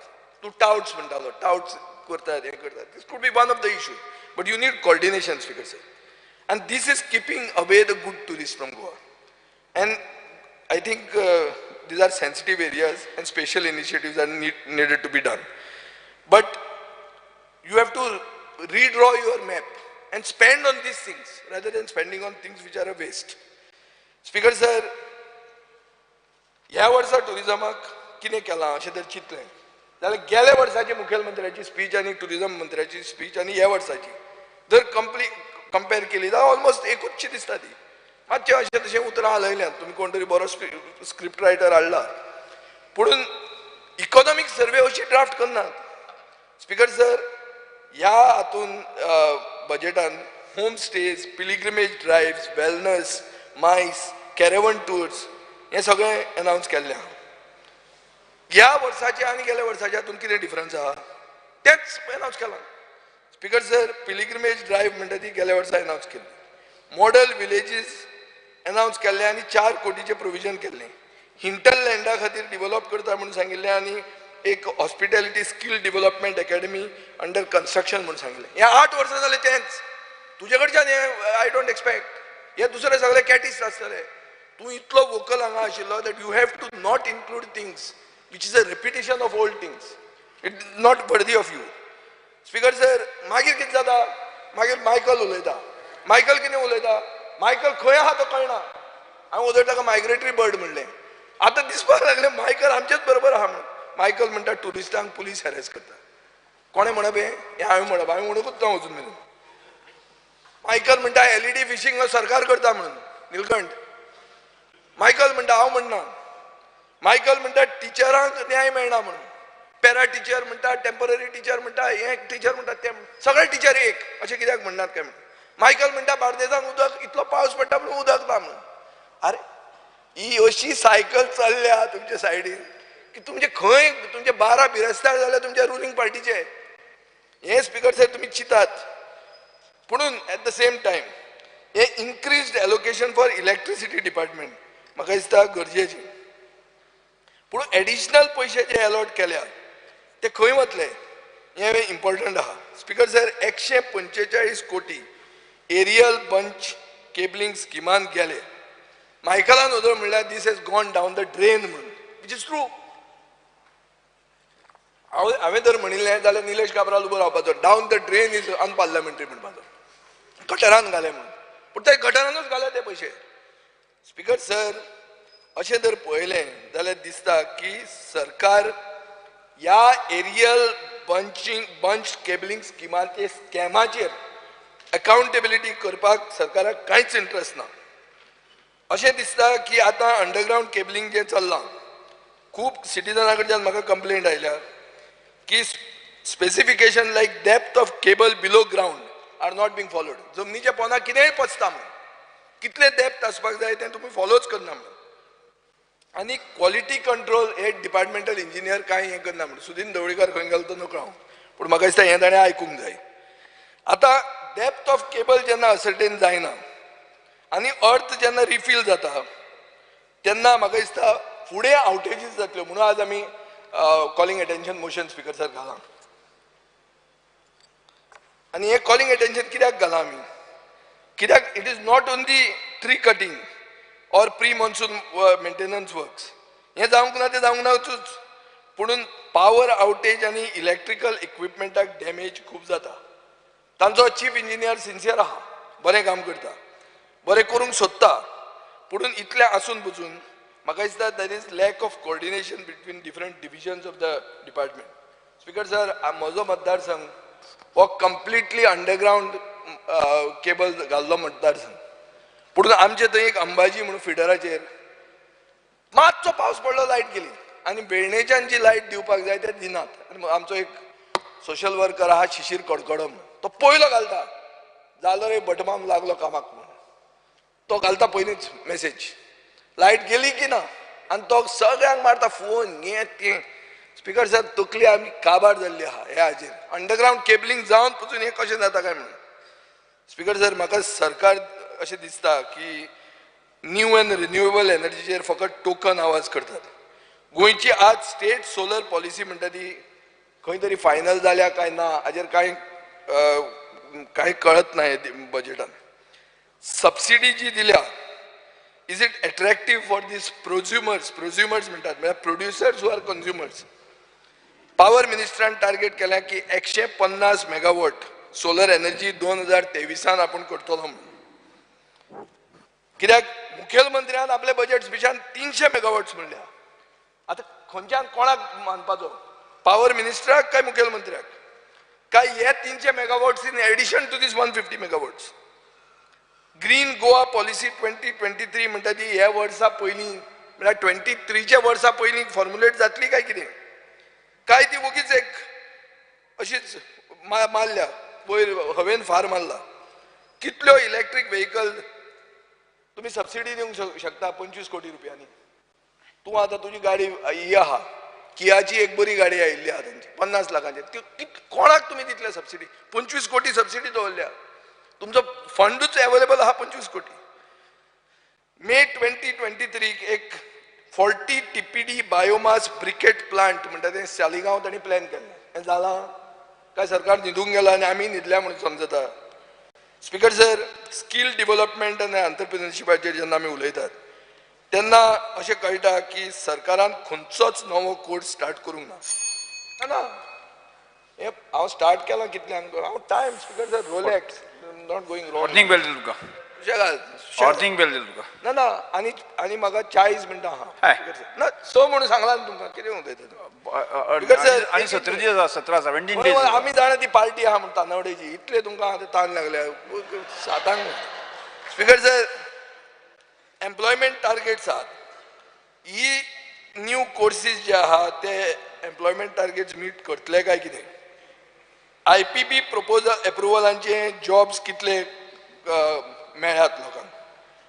तूं टाउट्स म्हणटालो, टाउट्स करतात हें करतात. These could be one of the issue, but you need coordination speaker sir. And this is keeping away the good tourists from Goa. And I think these are sensitive areas and special initiatives are needed to be done. But you have to redraw your map and spend on these things rather than spending on things which are a waste. Speaker sir, ह्या वर्सा टुरिझमाक कितें केलां अशें जर चिंतलें जाल्यार गेल्या वर्साची मुखेलमंत्र्याची स्पीच आनी टुरिझम मंत्र्याची स्पीच आनी ह्या वर्साची जर कंपेर केली जाल्यार ऑलमोस्ट एकूचशी दिसता ती. मातशें अशें तशें उतरां हालयल्यात, तुमी कोण तरी बरो स्क्रिप्ट रायटर हाडला, पुणून इकॉनॉमिक सर्वे अशी ड्राफ्ट करनात. स्पीकर सर, ह्या हातून बजेटान home stays, pilgrimage drives, wellness, MICE, caravan tours हे सगळें अनाउन्स केल्लें आहा. ह्या वर्साचे आनी गेल्या वर्साच्या हातून कितें डिफरन्स आहा तेच अनाउन्स केलां. स्पीकर सर, पिलिग्रिमेज ड्रायव्ह म्हणटा ती गेल्या वर्सा अनाउन्स केल्ली. मॉडल विलेजीस अनाउन्स केल्ले आनी 4 कोटीचें प्रोविजन केल्लें. हिंटरलँडा खातीर डिवेलॉप करता म्हणून सांगिल्लें आनी एक hospitality skill development academy under construction म्हणून सांगिल्लें. हे 8 वर्सां जाले तेंच. तुजे कडच्यान हे आय डोंट एक्सपेक्ट. हे दुसरे सगळे कॅटिस्ट आसतले. तूं इतलो वोकल हांगा आशिल्लो that you have to not include things which is a repetition of old things. It is not worthy of you. Speaker sir, मागीर कितें जाता, मागीर मायकल उलयता. मायकल कितें उलयता, मायकल खंय आहा तो कळना. हांवें उदर ताका मायग्रेटरी बर्ड म्हणलें. आतां दिसपाक लागलें मायकल आमचेच बरोबर आहा म्हणून. मायकल म्हणटा टुरिस्टांक पुलीस हॅरेस करता. कोणें म्हणप हें हांवें म्हणप, हांवें म्हणूंकूच ना अजून मेरेन. मायकल म्हणटा LED फिशींग सरकार करता म्हणून, निलकंठ. मायकल म्हणटा हांव म्हणना. मायकल म्हणटा टिचरांक न्याय मेळना म्हणून. पॅरा टिचर म्हणटा, टेम्पररी टिचर म्हणटा, हे टिचर म्हणटा, ते सगळे टिचर एक अशें कित्याक म्हणनात काय म्हणून. मायकल म्हणटा बार्देजांक उदक इतलो पावस पडटा म्हणून उदक ना म्हणून. अरे ही अशी सायकल चल्ल्या तुमचे सायडीन की तुमचे खंय तुमचे 12 बिरेस्तार जाल्यार तुमच्या रुलींग पार्टीचे. हे स्पीकर सर तुमी चितात. पुणून एट द सेम टायम हे increased allocation for electricity department म्हाका दिसता गरजेचें. पूण एडिशनल पयशे जे अलॉट केल्या ते खंय वतले हे इम्पॉर्टंट आहा. स्पीकर सर, 145 कोटी एरियल बंच केबलिंग स्किमान गेले. मायकलान उदर म्हणल्यार this has gone down the drain म्हणून, विच इज ट्रू. हांवें जर म्हणिल्लें जाल्यार निलेश काब्राल उबो रावपाचो, down the drain is unparliamentary म्हणपाचो, गटरान घाले म्हणून. पूण ते गटरानूच घाले ते पयशे. स्पीकर सर, अशें जर पळयलें जाल्यार दिसता की सरकार ह्या एरियल बंच केबलिंग स्किमाचे स्कॅमाचेर अकाउंटेबिलिटी करपाक सरकाराक कांयच इंट्रस्ट ना. अशें दिसता की आतां अंडरग्रावंड केबलिंग जें चल्लां, खूब सिटिजनां कडच्यान म्हाका कंप्लेंट आयल्या की specification like depth of cable below ground are not being followed. जमनीच्या पोंदा कितेंय पचता म्हणून, कितलें डेप्थ आसपाक जाय तें तुमी फॉलोच करना म्हणून. आनी क्वॉलिटी कंट्रोल हे डिपार्टमेंटल इंजिनियर कांय हें करना म्हणून. सुदीन ढवळीकर खंय गेलो तो नकळो, पूण म्हाका दिसता हें ताणें आयकूंक जाय. आतां डेप्थ ऑफ केबल जेन्ना असर्टेन जायना आनी अर्थ जेन्ना रिफील जाता तेन्ना म्हाका दिसता फुडें आउटेजीस जातल्यो. म्हणून आज आमी calling attention motion speaker sir घालां. आनी हें कॉलिंग एटेन्शन कित्याक घालां आमी, कित्याक it is not only tree cutting or pre monsoon maintenance works. हे जावंक ना ते जावंक नाचूच, पुणून पावर आउटेज आनी इलेक्ट्रिकल इक्विपमेंटाक डॅमेज खूब जाता. तांचो चीफ इंजिनियर सिन्सियर आहा, बरें काम करता, बरें करूंक सोदता. पुणून इतलें आसून पसून म्हाका दिसता there is lack of coordination between different divisions of the department. Speaker sir, म्हजो मतदारसंघ हो कंप्लिटली अंडरग्रावंड केबल घाल्लो मतदारसंघ. पुणून आमचे थंय एक अंबाजी म्हणून फिडराचेर मातसो पावस पडलो लायट गेली आनी बेळणेच्यान जी लायट दिवपाक जाय ते दिनात. आनी आमचो एक सोशल वर्कर आहा शिशीर कडकडो म्हणून, तो पयलो घालता, जालो रे बटमाम लागलो कामाक म्हणून. तो घालता पयलींच मेसेज, लायट गेली की ना, आनी तो सगळ्यांक मारता फोन हें तें. स्पीकर सर, तकली आमी काबार जाल्ली आहा ह्या हाजेर. अंडरग्रावंड केबलिंग जावन पसून हें कशें जाता काय म्हणून. स्पीकर सर, म्हाका सरकार अशें दिसता की न्यू एंड रिन्युएबल एनर्जीचेर फकत टोकन आवाज करतात. गोंयची आज स्टेट सोलर पॉलिसी म्हणटा ती खंय तरी फायनल जाल्या काय ना हाजेर कांय कळत ना बजेटान. सबसिडी जी दिल्या Is it attractive for these prosumers म्हणतात म्हणजे producers who are consumers? Power मिनिस्टरान टार्गेट केला की 150 मेगावॉट सोलर एनर्जी 2023 आपण करतलो म्हणून. कित्याक मुखेलमंत्र्यान आपले बजेट स्पिचान 300 मेगावॉट्स म्हणल्या. आता खंयच्यान कोणाक मानपाचो, पॉवर मिनिस्टराक काय मुखेलमंत्र्याक? काय हे 300 megawatts in addition to this 150 megawatts? Green Goa policy 2023 म्हणटा ती ह्या वर्सा पयलीं म्हळ्यार 23च्या वर्सा पयलीं फॉर्म्युलेट जातली काय कितें? काय ती वगीच एक अशीच मारल्या वयर हवेन फार मारला. कितल्यो इलेक्ट्रीक व्हेकल तुम्ही सबसिडी दिवंक शकता 25 कोटी रुपयांनी. तूं आतां तुजी गाडी ही आहा कियाची एक बरी गाडी आयिल्ली आहा तांची 50 लाखांची, कोणाक तुम्ही दितले सबसिडी? 25 कोटी सबसिडी दवरल्या. तुमचो फंडूच अवेलेबल आहा 25 कोटी. मे 2023 एक 40 TPD बायोमास ब्रिकेट प्लांट म्हणटा ते सालिगांव तांणी प्लॅन केल्लें. हें जालां काय सरकार न्हिदूंक गेला आनी आमी न्हिदल्या म्हणून समजता? स्पीकर सर, स्कील डेव्हलपमेंट आनी एंटरप्रिनरशिपाचेर जेन्ना आमी उलयतात तेन्ना अशें कळटा की सरकारान खंयचोच नवो कोर्स स्टार्ट करूंक ना. हे हांव स्टार्ट केलां कितल्यांक, हांव time speaker sir relax not going wrong. Warning bell दिल तुका, ऑर्निंग बेल दिल तुका. ना ना आनी म्हाका 40 मिनटां आहा. ना स म्हणून सांगला न्ही तुमकां, कितें उलयता आणि 17 डेज आमी जाणा ती पार्टी आहा म्हणटा तांदवडेची, इतले तुमकां आतां ताण लागल्या सातांक. स्पीकर सर, एम्प्लॉयमेंट टार्गेट्स आहात. ही न्यू कोर्सीस जे आहा ते एम्प्लॉयमेंट टार्गेट्स मीट करतले काय कितें? IPB प्रपोजल एप्रुवलांचे जॉब्स कितले मेळ्ळ्यात लोकांक?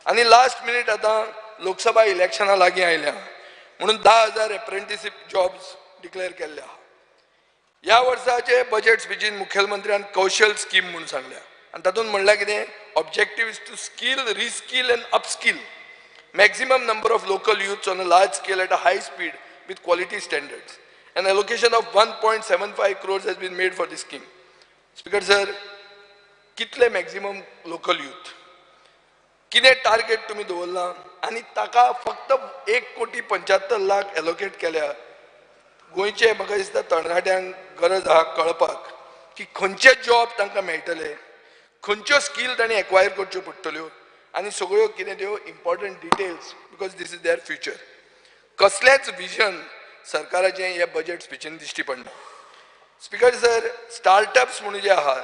आनी लास्ट मिनीट आतां लोकसभा इलेक्शनां लागीं आयल्या म्हणून 10,000 एप्रेंटिसीप जॉब्स डिक्लेअर केल्ले आहा. ह्या वर्साचे बजेट स्पिचीन मुखेलमंत्र्यान कौशल स्कीम म्हणून सांगल्या आनी तातूंत म्हणल्यार कितें? Objective is to skill, reskill and upskill maximum number of local youths on a large scale at a high speed with quality standards. An allocation of 1.75 crores has been made for this scheme. Speaker sir, कितले maximum local youth? कितें टार्गेट तुम्ही दवरला आनी ताका फक्त 1,75,00,000 एलोकेट केल्या. गोंयचे म्हाका दिसता तरणाट्यांक गरज आहा कळपाक की खंयचे जॉब तांकां मेळटले, खंयच्यो स्कील तांणी एक्वायर करच्यो पडटल्यो आनी सगळ्यो कितें त्यो important details, because this is their future. कसलेंच विजन सरकाराचें हे बजेट स्पिचीन दिश्टी पडना. स्पीकर सर, स्टार्टअप्स म्हणून जे आहा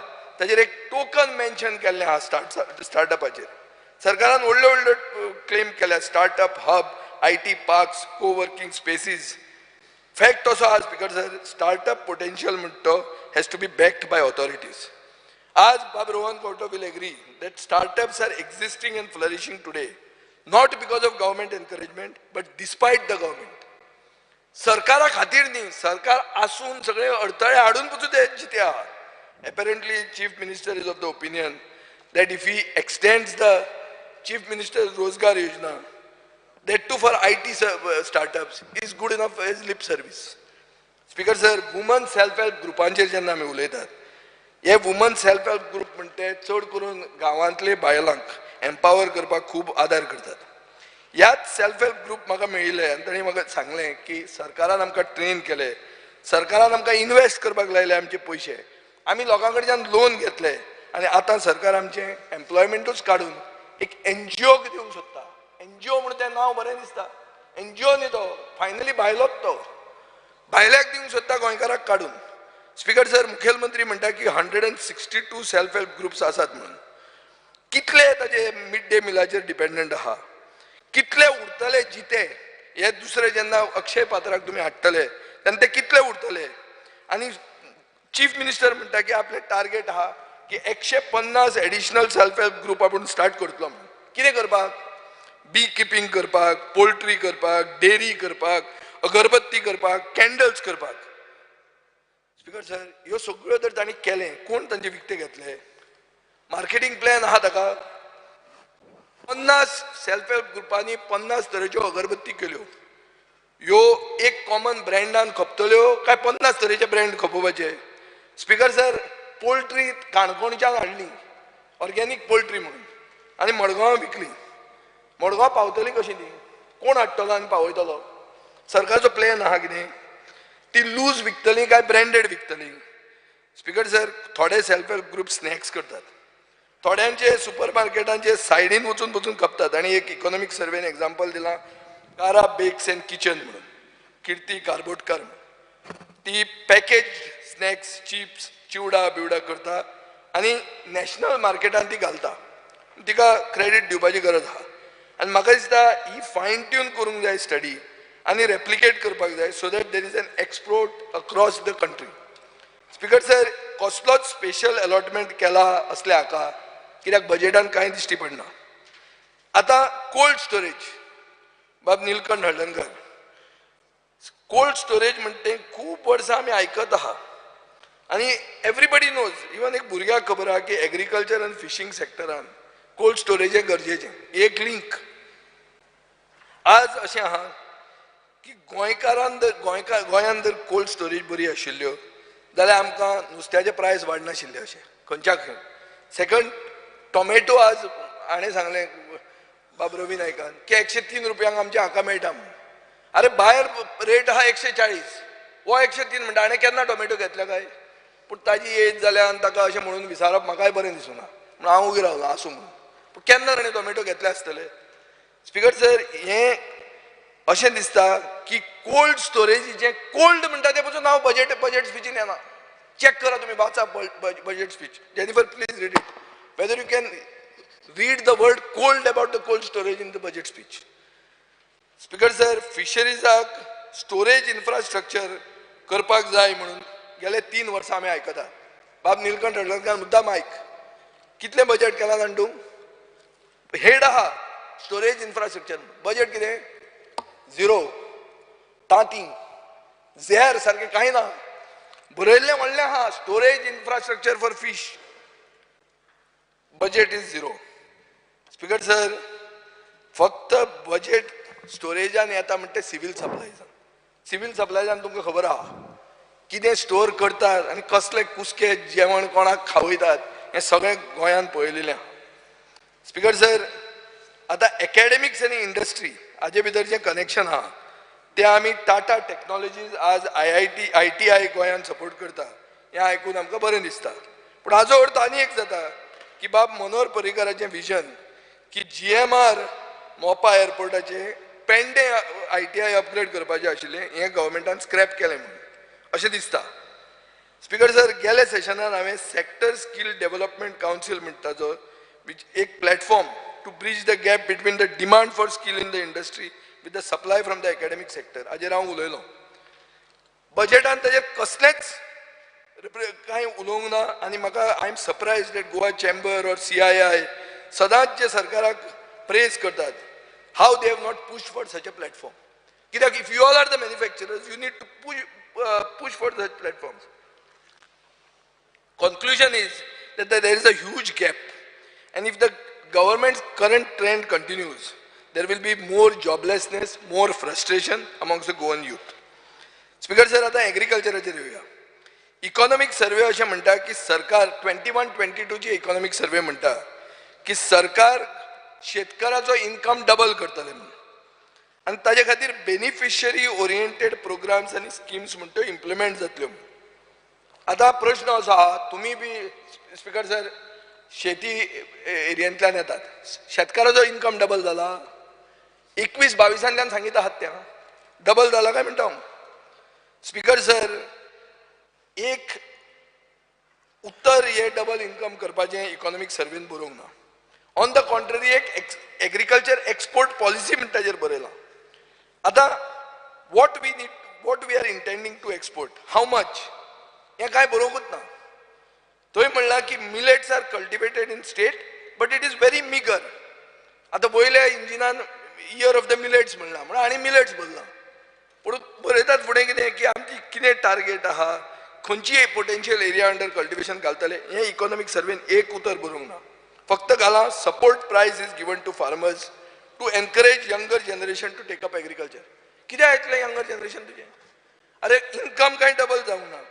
ताचेर एक टोकन मेन्शन केल्लें आहा स्टार्टअपाचेर. सरकारान व्हडल्यो व्हडल्यो क्लेम केल्या, startup hub, IT parks, coworking spaces. Fact असो आहा स्पीकर सर, स्टार्टअप पोटेन्शियल म्हणटा तो has to be backed by authorities. As Bob Rowan Koto will agree that startups are existing and flourishing today, not because of government encouragement, but despite the government. सरकारा खातीर न्ही, सरकार आसून सगळे अडथळे हाडून पसून ते जिते आहात. Apparently, Chief Minister is of the opinion that if he extends the Chief Minister's Rozgar Yojana, that too for IT startups, is good enough as lip service. Speaker sir, women self-help ग्रुपांचेर जेन्ना आमी उलयतात, हे वुमन सेल्फ हेल्प ग्रुप म्हणटे चड करून गांवांतले बायलांक एम्पावर करपाक खूब आदार करतात. ह्याच सेल्फ हेल्प ग्रुप म्हाका मेळिल्ले आनी तांणी म्हाका सांगलें की सरकारान आमकां ट्रेन केले, सरकारान आमकां इन्वेस्ट करपाक लायले आमचे पयशे, आमी लोकां कडच्यान लोन घेतले आनी आतां सरकार आमचें एम्प्लॉयमेंटूच काडून एक NGO दिवंक सोदता. NGO म्हणून तें नांव बरें दिसता, NGO न्ही तो, फायनली भायलोच तो, भायल्याक दिवंक सोदता गोंयकाराक काडून. स्पीकर सर, मुखेलमंत्री म्हणटा की 162 सेल्फ हेल्प ग्रुप्स आसात म्हणून. कितले ताजे मिड डे मिलाचेर डिपेंडंट आहा, कितले उरतले जिते? हे दुसरे जेन्ना अक्षय पात्राक तुमी हाडटले तेन्ना ते कितले उरतले? आनी चीफ मिनिस्टर म्हणटा की आपले टार्गेट आहा की 150 एडिशनल सेल्फ हेल्प ग्रुप आपूण स्टार्ट करतलो म्हणून. कितें करपाक? बी किपींग करपाक, पोल्ट्री करपाक, डेरी करपाक, अगरबत्ती करपाक, कॅन्डल्स करपाक. स्पीकर सर, ह्यो सगळ्यो जर तांणी केलें, कोण तांचे विकते घेतले? मार्केटिंग प्लॅन आहा ताका. 50 सेल्फ हेल्प ग्रुपांनी 50 तरेच्यो अगरबत्ती केल्यो. ह्यो एक कॉमन ब्रँडान खपतल्यो काय 50 तरेचे ब्रँड खपोवपाचे? स्पीकर सर, पोल्ट्री काणकोणच्यान हाडली, ऑर्गेनीक पोल्ट्री म्हणून, आनी मडगांवां विकली. मडगांव पावतली कशी ती कोण हाडटलो आनी पावयतलो सरकारचो प्लॅन आहा कितें ती लूज विकतली काय ब्रँडेड विकतली स्पीकर सर थोडे सेल्फ हेल्प ग्रुप स्नॅक्स करतात थोड्यांचे सुपर मार्केटांचे सायडीन वचून कपतात आनी एक इकॉनॉमिक सर्वेन एग्जाम्पल दिलां कारा बेक्स एंड किचन म्हणून किर्ती कारबोटकार ती पॅकेज स्नॅक्स चिप्स चिवडा बिवडा करता आनी नॅशनल मार्केटान ती घालता तिका क्रेडीट दिवपाची गरज आहा आनी म्हाका दिसता ही फायन ट्यून करूंक जाय स्टडी आनी रेप्लिकेट करपाक जाय so that there is an export across the country speaker sir कसलोच स्पेशल अलॉटमेंट केला असल्या हाका कित्याक बजेटान कांय दिश्टी पडना आतां कोल्ड स्टोरेज बाब निलकंठ हळदणकर कोल्ड स्टोरेज म्हणटे खूब वर्सां आमी आयकत आहा आनी एवरीबडी नोज इवन एक भुरग्याक खबर आहा की एग्रीकल्चर आनी फिशींग सॅक्टरान कोल्ड स्टोरेज हें गरजेचें एक लिंक आज अशें आहा की गोंयान जर कोल्ड स्टोरेज बरी आशिल्ल्यो जाल्यार आमकां नुस्त्याचे प्रायस वाडनाशिल्ले अशें खंयच्या खंय सेकंड टोमॅटो आज हाणें सांगलें बाब रवी नायकान की 103 रुपयांक आमच्या हाका मेळटा म्हणून अरे भायर रेट आहा 140 वो 103 म्हणटा हाणें केन्ना टोमॅटो घेतल्या काय पूण ताजी एज जाल्या आनी ताका अशें म्हणून विचारप म्हाकाय बरें दिसूना म्हणून हांव उगी रावलो आसूं म्हणून पूण केन्ना ताणें टोमॅटो घेतले आसतले स्पीकर सर हें अशें दिसता की कोल्ड स्टोरेजीचें कोल्ड म्हणटा तें पसून हांव बजेट स्पीचीन येना चॅक करा तुमी वाचा budget speech Jennifer please read it whether you can read the word cold about the cold storage in the budget speech. Speaker sir, फिशरीजाक स्टोरेज इन्फ्रास्ट्रक्चर करपाक जाय म्हणून गेले 3 वर्सां आमी आयकतात बाब निलकंठ हळदणकर मुद्दाम आयक कितलें बजेट केलां जाण तूं हेड आहा स्टोरेज इन्फ्रास्ट्रक्चर बजेट कितें 0 तांती झेर सारकें कांय ना बरयल्लें व्हडलें आहा storage infrastructure for fish budget is 0 speaker sir फक्त बजेट स्टोरेजान येता म्हणटा सिवील सप्लायजान तुमकां खबर आहा कितें स्टोर करतात आनी कसले कुसके जेवण कोणाक खावयतात हें सगळें गोंयान पळयलेलें आहा स्पीकर सर आतां एकाडेमिक्स आनी इंडस्ट्री हाजे भितर जें कनेक्शन आहा तें आमी टाटा टॅक्नॉलॉजीज आज ITI गोंयान सपोर्ट करता हें आयकून आमकां बरें दिसता पूण हाजो अर्थ आनी एक जाता की बाब मनोहर पर्रीकराचें विजन की GMR मोपा एअरपोर्टाचें पेंडे ITI अपग्रेड करपाचें आशिल्लें हें गव्हर्मेंटान स्क्रॅप केलें म्हणून अशें दिसता स्पीकर सर गेल्या सेशनान हांवें सेक्टर स्कील डेव्हलपमेंट कावन्सील म्हणटा जो एक platform to bridge the gap between the demand for skill in the industry with the supply from the academic sector हाजेर हांव उलयलो बजेटान ताजेर कसलेंच कांय उलोवंक ना आनी म्हाका I am surprised that Goa chamber or CII सदांच जे सरकाराक प्रेज करतात हाव they have not push for such a platform कित्याक if you all are the manufacturers you need to push for such platforms. Conclusion is that there is a huge gap, and if the government's current trend continues, there will be more joblessness, more frustration amongst the Goan youth. Speaker sir, आता agriculture येऊया. Economic survey असे म्हणता की सरकार 21-22 ची economic survey म्हणता की सरकार शेतकऱ्याचो इन्कम डबल करतले म्हणून आणि ताजे खातीर बेनिफिशियरी ओरिएंटेड प्रोग्राम्स आनी स्किम्स म्हणटा इम्प्लिमेंट जातल्यो आता प्रश्न असो आहा तुमी बी स्पीकर सर शेती एरियांतल्यान येतात शेतकाराचो इन्कम डबल जाला 21-22 सांगिता आहात त्या डबल जाला काय म्हणटा हांव स्पीकर सर एक उत्तर हे डबल इन्कम करपाचें इकॉनॉमिक सर्वेन बरोवंक ना ऑन द कॉन्ट्ररी एक एग्रीकल्चर एक्सपोर्ट पॉलिसी म्हणटा ताजेर बरयलां आता what we are intending to export how much हे काय बरोवंकूच ना थंय म्हणला की millets are cultivated in state but it is very meagre आता पयल्या इंजिनान इयर ऑफ द मिलेट्स म्हणला म्हणून आनी मिलेट्स बदला पूण बरयतात फुडें कितें की आमची कितें टार्गेट आहा खंयची पोटेन्शियल एरिया अंडर कल्टिवेशन घालतले हे इकॉनॉमिक सर्वेन एक उतर बरोवंक ना फक्त घाला support price is given to farmers to encourage younger generation to take up agriculture कित्याक येतलें यंगर जनरेशन तुजें अरे इन्कम कांय डबल जावंक ना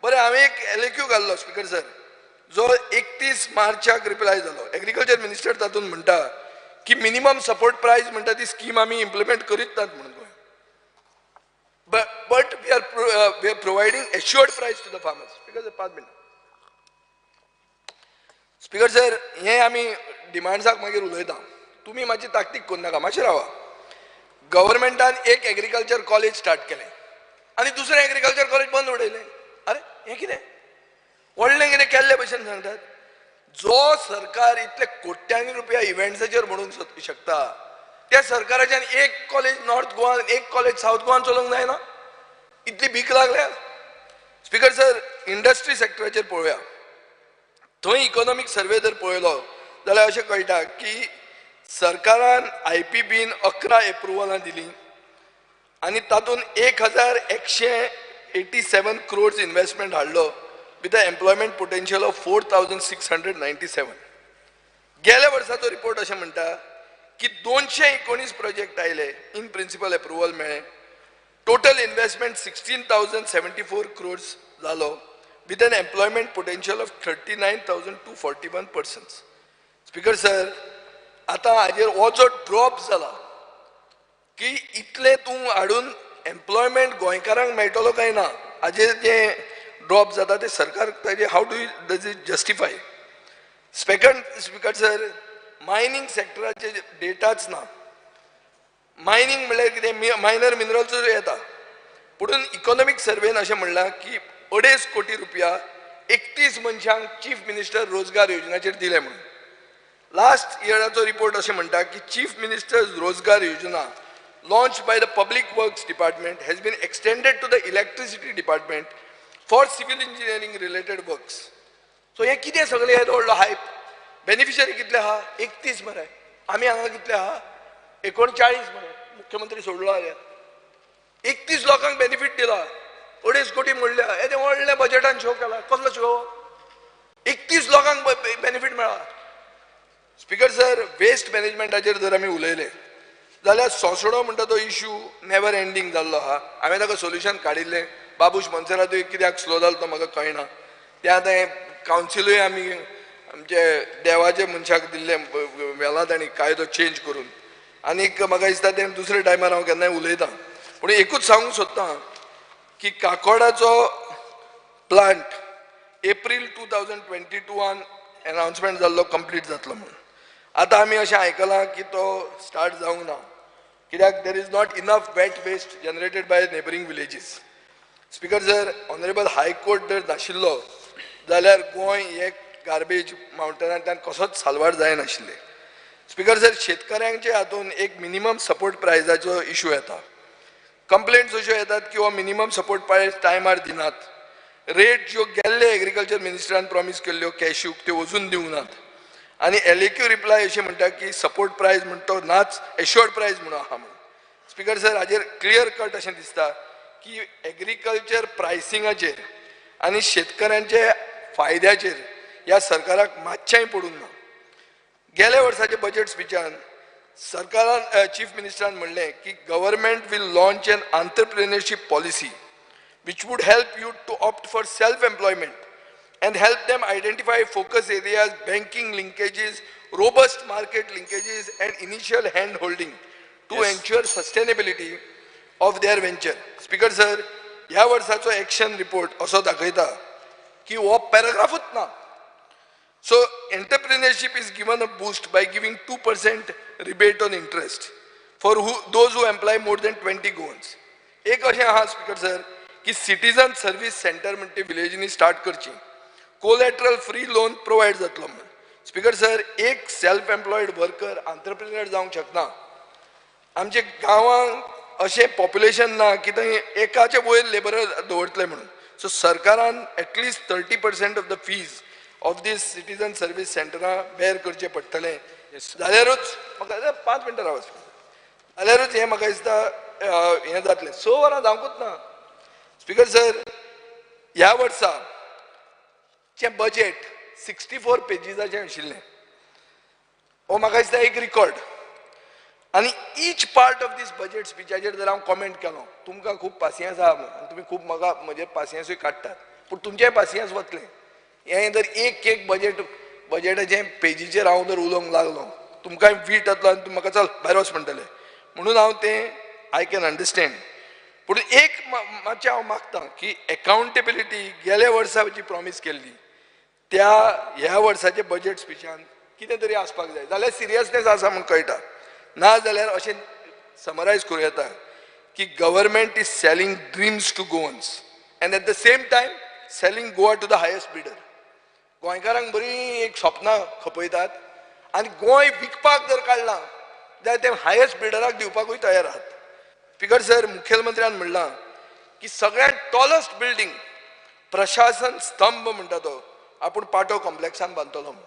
बरें हांवें एक LAQ घाल्लो स्पीकर सर जो 31 मार्चाक रिप्लाय जालो एग्रीकल्चर मिनिस्टर तातूंत म्हणटा की मिनिमम सपोर्ट प्राइस म्हणटा ती स्कीम आमी इम्प्लिमेंट करीत नात म्हणून but we are providing assured price to the farmers. Speaker sir 5 minutes. Speaker sir हे आमी डिमांड्साक मागीर उलयता तुमी मातशी ताकतीक कोन्न नाका मातशें रावा गव्हर्मेंटान एक एग्रीकल्चर कॉलेज स्टार्ट केलें आनी दुसरें एग्रीकल्चर कॉलेज बंद उडयलें अरे हें कितें व्हडलें कितें केल्ले भशेन सांगतात जो सरकार इतले कोट्यांनी रुपया इव्हेंट्साचेर म्हणूंक शकता त्या सरकाराच्यान एक कॉलेज नॉर्थ गोवा एक कॉलेज साऊथ गोवान चलोवंक जायना इतली भीक लागल्या स्पीकर सर इंडस्ट्री सेक्टराचेर पळोवया थंय इकॉनॉमिक सर्वे जर पळयलो जाल्यार अशें कळटा की सरकारान IPBन 11 एप्रुवलां दिलीं आनी तातूंत 1187 crores इन्व्हेस्टमेंट हाडलो with a employment potential of 4697 गेल्या वर्साचो रिपोर्ट अशें म्हणटा की 219 प्रोजेक्ट आयले इन प्रिंसिपल एप्रुवल मेळ्ळे टोटल इन्व्हेस्टमेंट 16,074 crores जालो with an employment potential of 39,241 persons. Speaker sir आता हाजेर हो जो ड्रॉप जाला की इतले तूं हाडून एम्प्लॉयमेंट गोंयकारांक मेळटलो काय ना हाजेर जे ड्रॉप जाता ते सरकार ताजे how does it justify second speaker sir mining सेक्टराचे डेटाच ना मायनिंग म्हळ्यार कितें मायनर मिनरल्स येता पुणून इकॉनॉमिक सर्वेन अशें म्हणलां की 2.5 कोटी रुपया 31 मनशांक चीफ मिनिस्टर रोजगार योजनाचेर दिले म्हणून लास्ट इयराचो रिपोर्ट अशें म्हणटा की चीफ मिनिस्टर्स रोजगार योजना launched by the Public Works Department has been extended to the Electricity Department for civil engineering related works. So हे कितें सगळे हे व्हडलो हायप बेनिफिशरी कितले आहा 31 मरे आमी हांगा कितले आहा 39 मरे मुख्यमंत्री सोडलो जाल्यार 31 लोकांक बेनिफिट दिला 2.5 कोटी म्हणले हे ते व्हडले बजेटान शो केला कसलो शो 31 लोकांक बेनिफिट मेळ्ळा स्पीकर सर वेस्ट मॅनेजमेंटाचेर जर आमी उलयले जाल्यार सोसडो म्हणटा तो इश्यू नेवर एंडींग जाल्लो आहा हांवें ताका सोल्युशन काडिल्लें बाबूश मनसरातूय कित्याक स्लो जालो तो म्हाका कळना तें आतां हें कावन्सिलूय आमी आमचे देवाचे मनशाक दिल्ले वेला तांणी कायदो चेंज करून आनीक म्हाका दिसता तें दुसरे टायमार हांव केन्नाय उलयतां पूण एकूच सांगूंक सोदतां की काकोडाचो प्लांट एप्रील 2022 अनाउन्समेंट जाल्लो कंप्लीट जातलो म्हणून आतां आमी अशें आयकलां की तो स्टार्ट जावंक ना कित्याक there is not enough wet waste generated by neighbouring villages speaker sir honourable high court जर नाशिल्लो जाल्यार गोंय हे गार्बेज माउंटनांतल्यान कसोच साल्वार जायनाशिल्लें स्पीकर सर शेतकऱ्यांचे हातूंत एक मिनिमम सपोर्ट प्रायजाचो इश्यू येता कंप्लेंट्स अश्यो येतात की हो मिनिमम सपोर्ट प्रायस टायमार दिनात रेट ज्यो गेल्ले एग्रीकल्चर मिनिस्टरान प्रॉमीस केल्ल्यो कॅश्यूक त्यो वचून दिवंक नात आनी एलेक्यू रिप्लाय अशें म्हणटा की सपोर्ट प्रायस म्हणटा तो नाच एश्योर्ड प्रायस म्हणून आहा म्हणून स्पीकर सर हाजेर क्लियर कट अशें दिसता की एग्रीकल्चर प्रायसिंगाचेर आनी शेतकऱ्यांचे फायद्याचेर ह्या सरकाराक मातशेंय पडूंक ना गेल्या वर्साचे बजेट स्पिचान सरकारान चीफ मिनिस्टरान म्हणलें की government will launch an entrepreneurship policy which would help you to opt for self-employment and help them identify focus areas, banking linkages, robust market linkages and initial hand-holding to ensure sustainability of their venture. Speaker sir, ह्या वर्साचो action report असो दाखयता की हो paragraphच ना. So entrepreneurship is given a boost by giving 2% rebate on interest for those who employ more than 20 goons. एक अशें आहा स्पीकर सर की सिटीजन सर्विस सेंटर म्हणटे विलेजींनी स्टार्ट करची कोलॅटरल फ्री लोन प्रोवायड जातलो म्हणून स्पीकर सर एक सेल्फ एम्प्लॉयड वर्कर एंटरप्रेन्युअर जावंक शकना आमचे गांवांक अशें पॉप्युलेशन ना की थंय एकाचे वयर लेबरर दवरतले म्हणून सो सरकारान at least 30% of the fees of this citizen service सेंटरां बेर करचें पडटलें जाल्यारूच म्हाका 5 मिनटां राव जाल्यारूच हें म्हाका दिसता हें जातलें 6 वरां जावंकूच ना स्पीकर सर ह्या वर्साचे बजेट 64 पेजीसाचें आशिल्लें हो म्हाका दिसता एक रिकॉर्ड आनी each part of this budget स्पिचाचेर जर हांव कॉमेंट केलो तुमकां खूब पासियन्स आहा आनी तुमी खूब म्हाका म्हजेर पासियन्सूय काडटात पूण तुमचेय पासियन्स वतलें हें जर एक बजेटाचें पेजीचेर हांव जर उलोवंक लागलो तुमकांय वीट येतलो आनी म्हाका चल भायर वच म्हणटले म्हणून हांव तें आय कॅन अंडरस्टँड. पूण एक मातशें हांव मागतां की अकावंटेबिलिटी गेल्या वर्सा जी प्रॉमीस केल्ली त्या ह्या वर्साच्या बजेट स्पिचान कितें तरी आसपाक जाय. जाल्यार सिरियसनेस आसा म्हूण कळटा, ना जाल्यार अशें समरायज करूं येता की government is selling dreams to Goans and at the same time selling Goa to the highest bidder. गोंयकारांक बरी एक स्वप्नां खपयतात आनी गोंय विकपाक जर काडलां जाल्यार ते हायेस्ट बिडराक दिवपाकूय तयार आहात. स्पीकर सर, मुखेलमंत्र्यान म्हणलां की सगळ्यांत टॉलस्ट बिल्डींग प्रशासन स्तंभ म्हणटा तो आपूण पाटो कॉम्प्लेक्सान बांदतलो म्हणून.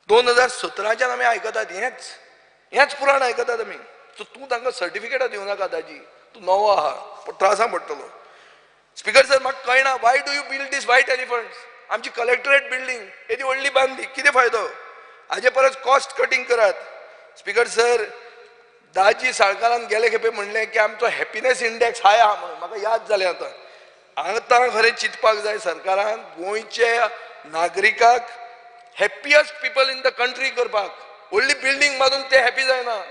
2017च्यान आमी आयकतात हेच पुराण आयकतात आमी. सो तूं तांकां सर्टिफिकेटां दिवं नाका ताजी, तूं नवो आहा त्रासां पडटलो. स्पीकर सर, म्हाका कळना why do you build this white elephants. आमची कलेक्टरेट बिल्डींग येदी व्हडली बांदली, कितें फायदो? हाजे परस कॉस्ट कटींग करात. स्पीकर सर, दाजी साळकारान गेले खेपे म्हणलें की आमचो हॅपिनेस इंडेक्स हाय आहा म्हणून. म्हाका याद जालें आतां खरें चिंतपाक जाय सरकारान गोंयच्या नागरिकाक हॅपियस्ट पीपल इन द कंट्री करपाक. व्हडली बिल्डींग बांदून ते हॅपी जायना.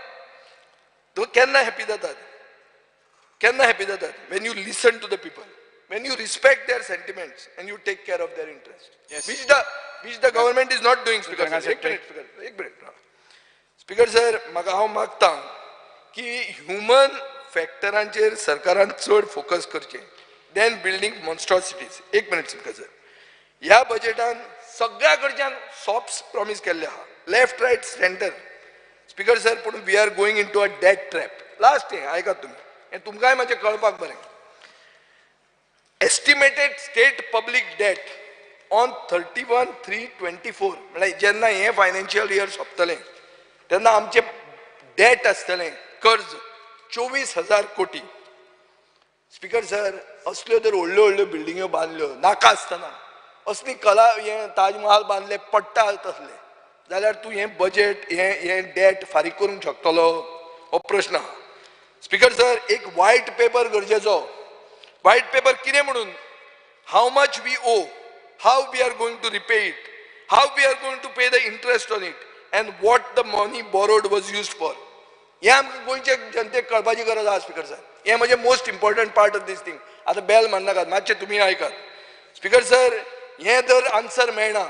तो केन्ना हॅपी जातात? केन्ना हॅपी जातात? When you listen to the people, when you respect their sentiments and you take care of their interest, yes. which the government is not doing. Speaker sir, एक minute. Speaker sir, हांव मागतां की ह्युमन फॅक्टरांचेर सरकारान चड फोकस करचें देन बिल्डिंग मॉन्स्ट्रॉसिटीज. एक मिनिट स्पीकर सर, ह्या बजेटान सगळ्या कडच्यान सॉफ्ट प्रॉमीस केल्ले आहा, left right centre. Speaker sir, पूण we are going into a debt trap. Last हें आयकात तुमी, हें तुमकांय मातशें कळपाक बरें. Estimated state public debt on 31/3/24 म्हळ्यार जेन्ना हें फायनान्शियल इयर सोंपतलें तेन्ना आमचें डेट आसतलें कर्ज 24,000 कोटी. स्पीकर सर, असल्यो जर व्हडल्यो व्हडल्यो बिल्डिंग्यो बांदल्यो नाका आसतना, असली कला हें ताजमहाल बांदले पडटा तसले, जाल्यार तूं हें बजेट हें डेट फारीक करूंक शकतलो? हो प्रश्न आहा. स्पीकर सर, एक व्हायट पेपर गरजेचो. व्हाईट पेपर कितें म्हणून? How much we owe, how we are going to repay it, how we are going to pay the interest on it and what the money borrowed was used for. हें आमकां गोंयचे जनतेक कळपाची गरज आहा. स्पीकर सर, हें म्हणजे most important part of this thing. आतां बेल म्हणनाकात, मातशें तुमी आयकात. स्पीकर सर, हें जर आन्सर मेळना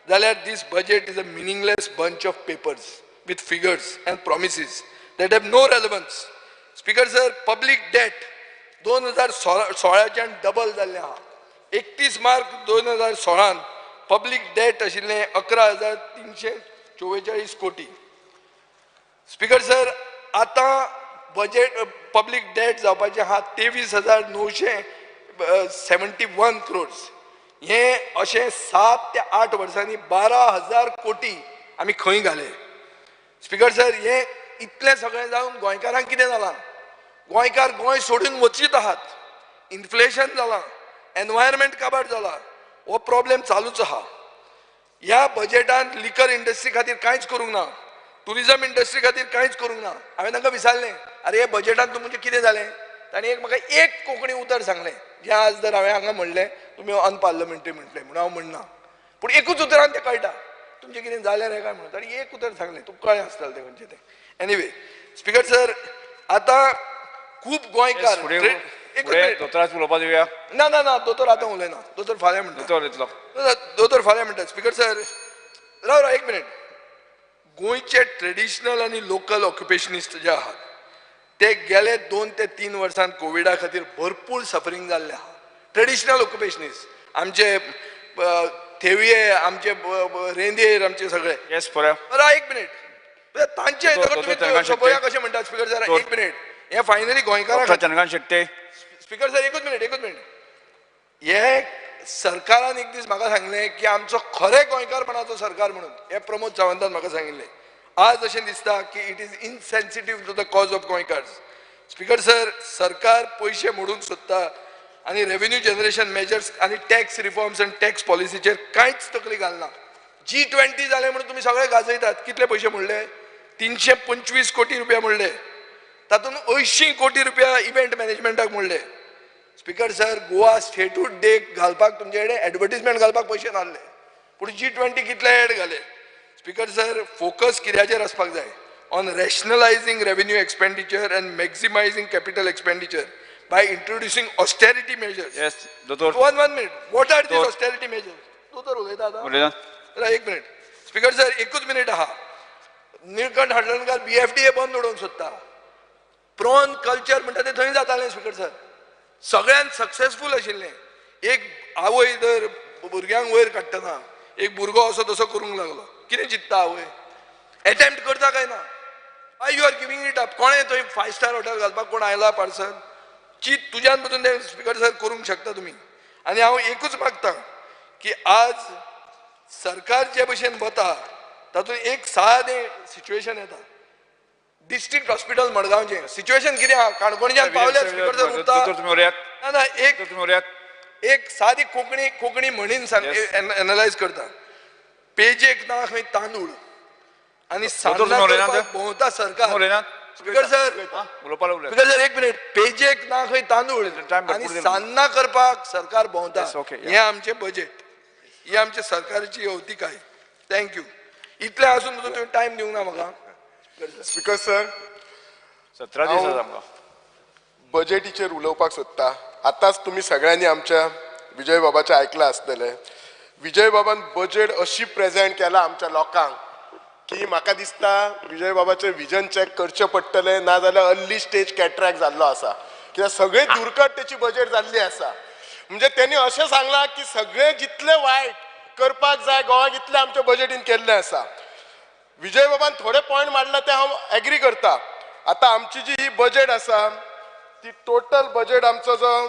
जाल्यार this budget is a meaningless bunch of papers with figures and promises that have no relevance. Speaker sir, public debt 2016च्यान डबल जाल्लें आहा. 31 मार्च 2016 पब्लीक डेट आशिल्लें 11,344 कोटी. स्पीकर सर, आतां बजेट पब्लीक डेट जावपाचें आहा 23,971 crores. हें अशें 7 ते 8 वर्सांनी 12,000 कोटी आमी खंय घाले. स्पीकर सर, हें इतलें सगळें जावन गोंयकारांक कितें जालां? गोंयकार गोंय सोडून वचीत आहात. इन्फ्लेशन जालां, एनवायरमेंट काबार जाला, हो प्रॉब्लेम चालूच आहा. ह्या बजेटान लिकर इंडस्ट्री खातीर कांयच करूंक ना, टुरिजम इंडस्ट्री खातीर कांयच करूंक ना. हांवें तांकां विचारलें, अरे हे बजेटान तुमचें कितें जालें? तांणी म्हाका एक कोंकणी उतर सांगलें, जें आज जर हांवें हांगा म्हणलें तुमी अनपार्लमेंटरी म्हटलें म्हणून हांव म्हणना, पूण एकूच उतरान तें कळटा तुमचें कितें जालें रे काय म्हणून. तांणी एक उतर सांगलें, तुका कळ्ळें आसतलें तें खंयचें तें. एनिवे स्पीकर सर, आतां खूब गोंयकार दोतोराच उलोवपाक दिवया. ना ना ना, दोतोर आतां उलयना, दोतोर फाल्यां म्हणटा. दोतोर फाल्यां म्हणटा. स्पीकर सर, राव एक मिनीट. गोंयचे ट्रेडिशनल आनी लोकल ऑक्युपेशनिस्ट जे आहात ते गेले 2 ते 3 वर्सां कोविडा खातीर भरपूर सफरींग जाल्ले आहा. ट्रेडिशनल ऑक्युपेशनिस्ट आमचे थेवये, आमचे रेंदेर, आमचे सगळे. येस पळय. एक मिनीट, तांचे सोपया कशें म्हणटात? स्पीकर सर, एक मिनीट. हे फायनली गोंयकारांक चंद्रकांत शेट्टे. स्पीकर सर, एकूच मिनीट. हे सरकारान एक दीस म्हाका सांगलें की आमचो खरें गोंयकारपणाचो सरकार म्हणून. हे प्रमोद सावंतान म्हाका सांगिल्लें. आज अशें दिसता की it is insensitive to the cause of गोंयकार्स. स्पीकर सर, सरकार पयशे मोडूंक सोदता आनी रेव्हेन्यू जनरेशन मेजर्स आनी टॅक्स रिफॉर्म्स आनी टॅक्स पॉलिसीचेर कांयच तकली घालना. G20 जालें म्हणून तुमी सगळे गाजयतात. कितले पयशे मोडले? 325 कोटी रुपया मोडले. तातूंत 80 कोटी रुपया इव्हेंट मॅनेजमेंटाक मोडले. स्पीकर सर, गोवा स्टेटूड डे घालपाक तुमचे कडेन एडवर्टिजमेंट घालपाक पयशे नासले, पूण G20 कितले एड घाले. स्पीकर सर, फोकस कित्याचेर आसपाक जाय? On rationalising revenue expenditure and maximising capital expenditure by introducing austerity measures. Yes, Doctor. One minute. What are these austerity measures? Doctor, एक मिनिट. स्पीकर सर, एकूच मिनिट आहा. निळकंठ हळदणकर BFTA बंद उडोवंक सोदता. प्रॉन कल्चर म्हणटा ते थंय जातालें स्पीकर सर. सगळ्यात सक्सेसफुल आशिल्लें. एक आवय जर भुरग्यांक वयर काडटना एक भुरगो असो तसो करूंक लागलो. कितें चित्ता आवय? अटेम्प्ट करता काय ना? I you are giving it up. कोणें थंय 5 स्टार हॉटेल घालपाक कोण आयला पार्सल? चित तुझ्यान मधून ते स्पीकर सर करूंक शकता तुम्ही. आणि हांव एकूच मागता की आज सरकार जे भशेन वता तातूंत एक सादें सिच्युएशन येता. डिस्ट्रिक्ट हॉस्पिटल मडगांवचें सिच्युएशन कितें आहा? काणकोणच्यान पावले स्पीकर सर उरता ना एक सादी कोंकणी म्हणीन एनालायज करता. पेजेक ना खंय तांदूळ आणि भोंवता सरकार. स्पीकर सर एक मिनिट. पेजेक ना खंय तांदूळ आणि सान्नां करपाक सरकार भोंवता. हे आमचे बजेट, ही आमच्या सरकारची अवतिकाय. थँक्यू. इतले आसून सुद्दां तुवें टायम दिवंक ना म्हाका. स्पीकर सर, 17 दीस आमकां बजेटीचेर उलोवपाक सोदता. आतांच तुमी सगळ्यांनी आमच्या विजय बाबाचें आयकलां आसतलें. विजय बाबान बजेट अशी प्रेझेंट केला आमच्या लोकांक की म्हाका दिसता विजय बाबाचें विजन चॅक करचें पडटलें, ना जाल्यार अर्ली स्टेज कॅट्रॅक्ट जाल्लो आसा. कित्याक सगळे दुर्कट तेची बजेट जाल्ली आसा. म्हणजे त्यांनी अशें सांगलां की सगळें जितलें वायट करपाक जाय गोंयाक इतलें आमच्या बजेटीन केल्लें आसा. विजय बाबान थोडे पॉयंट मारला ते हांव एग्री करता. आतां आमची जी ही बजेट आसा ती टोटल बजेट आमचो जो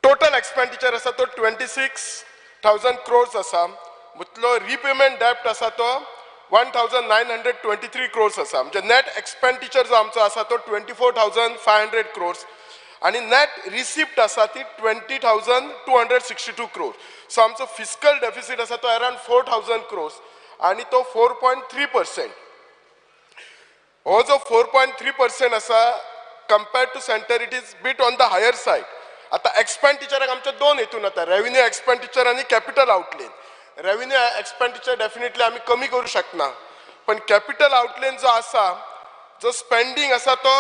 टोटल एक्सपेंडिचर आसा तो 26,000 crores आसा. मुतलो रिपेमेंट डेप्ट आसा तो 1,923 crores आसा. म्हणजे नेट एक्सपेंडिचर जो आमचो आसा तो 24,500 crores आणि नेट रिसिप्ट आसा ती 20,262 crores. सो आमचो फिस्कल डेफिसीट आसा तो अराउंड 4,000 crores आणि तो 4.3%. हो जो 4.3% आसा compared to centre it is bit on the higher side. आता एक्सपेंडिचराक आमच्या दोन हेतून येता, रेव्हेन्यू एक्सपेंडिचर आणि capital outlay. Revenue expenditure definitely आम्ही कमी करू शकना, पण कॅपिटल आउटलेन जो आसा, जो स्पेंडिंग आसा तो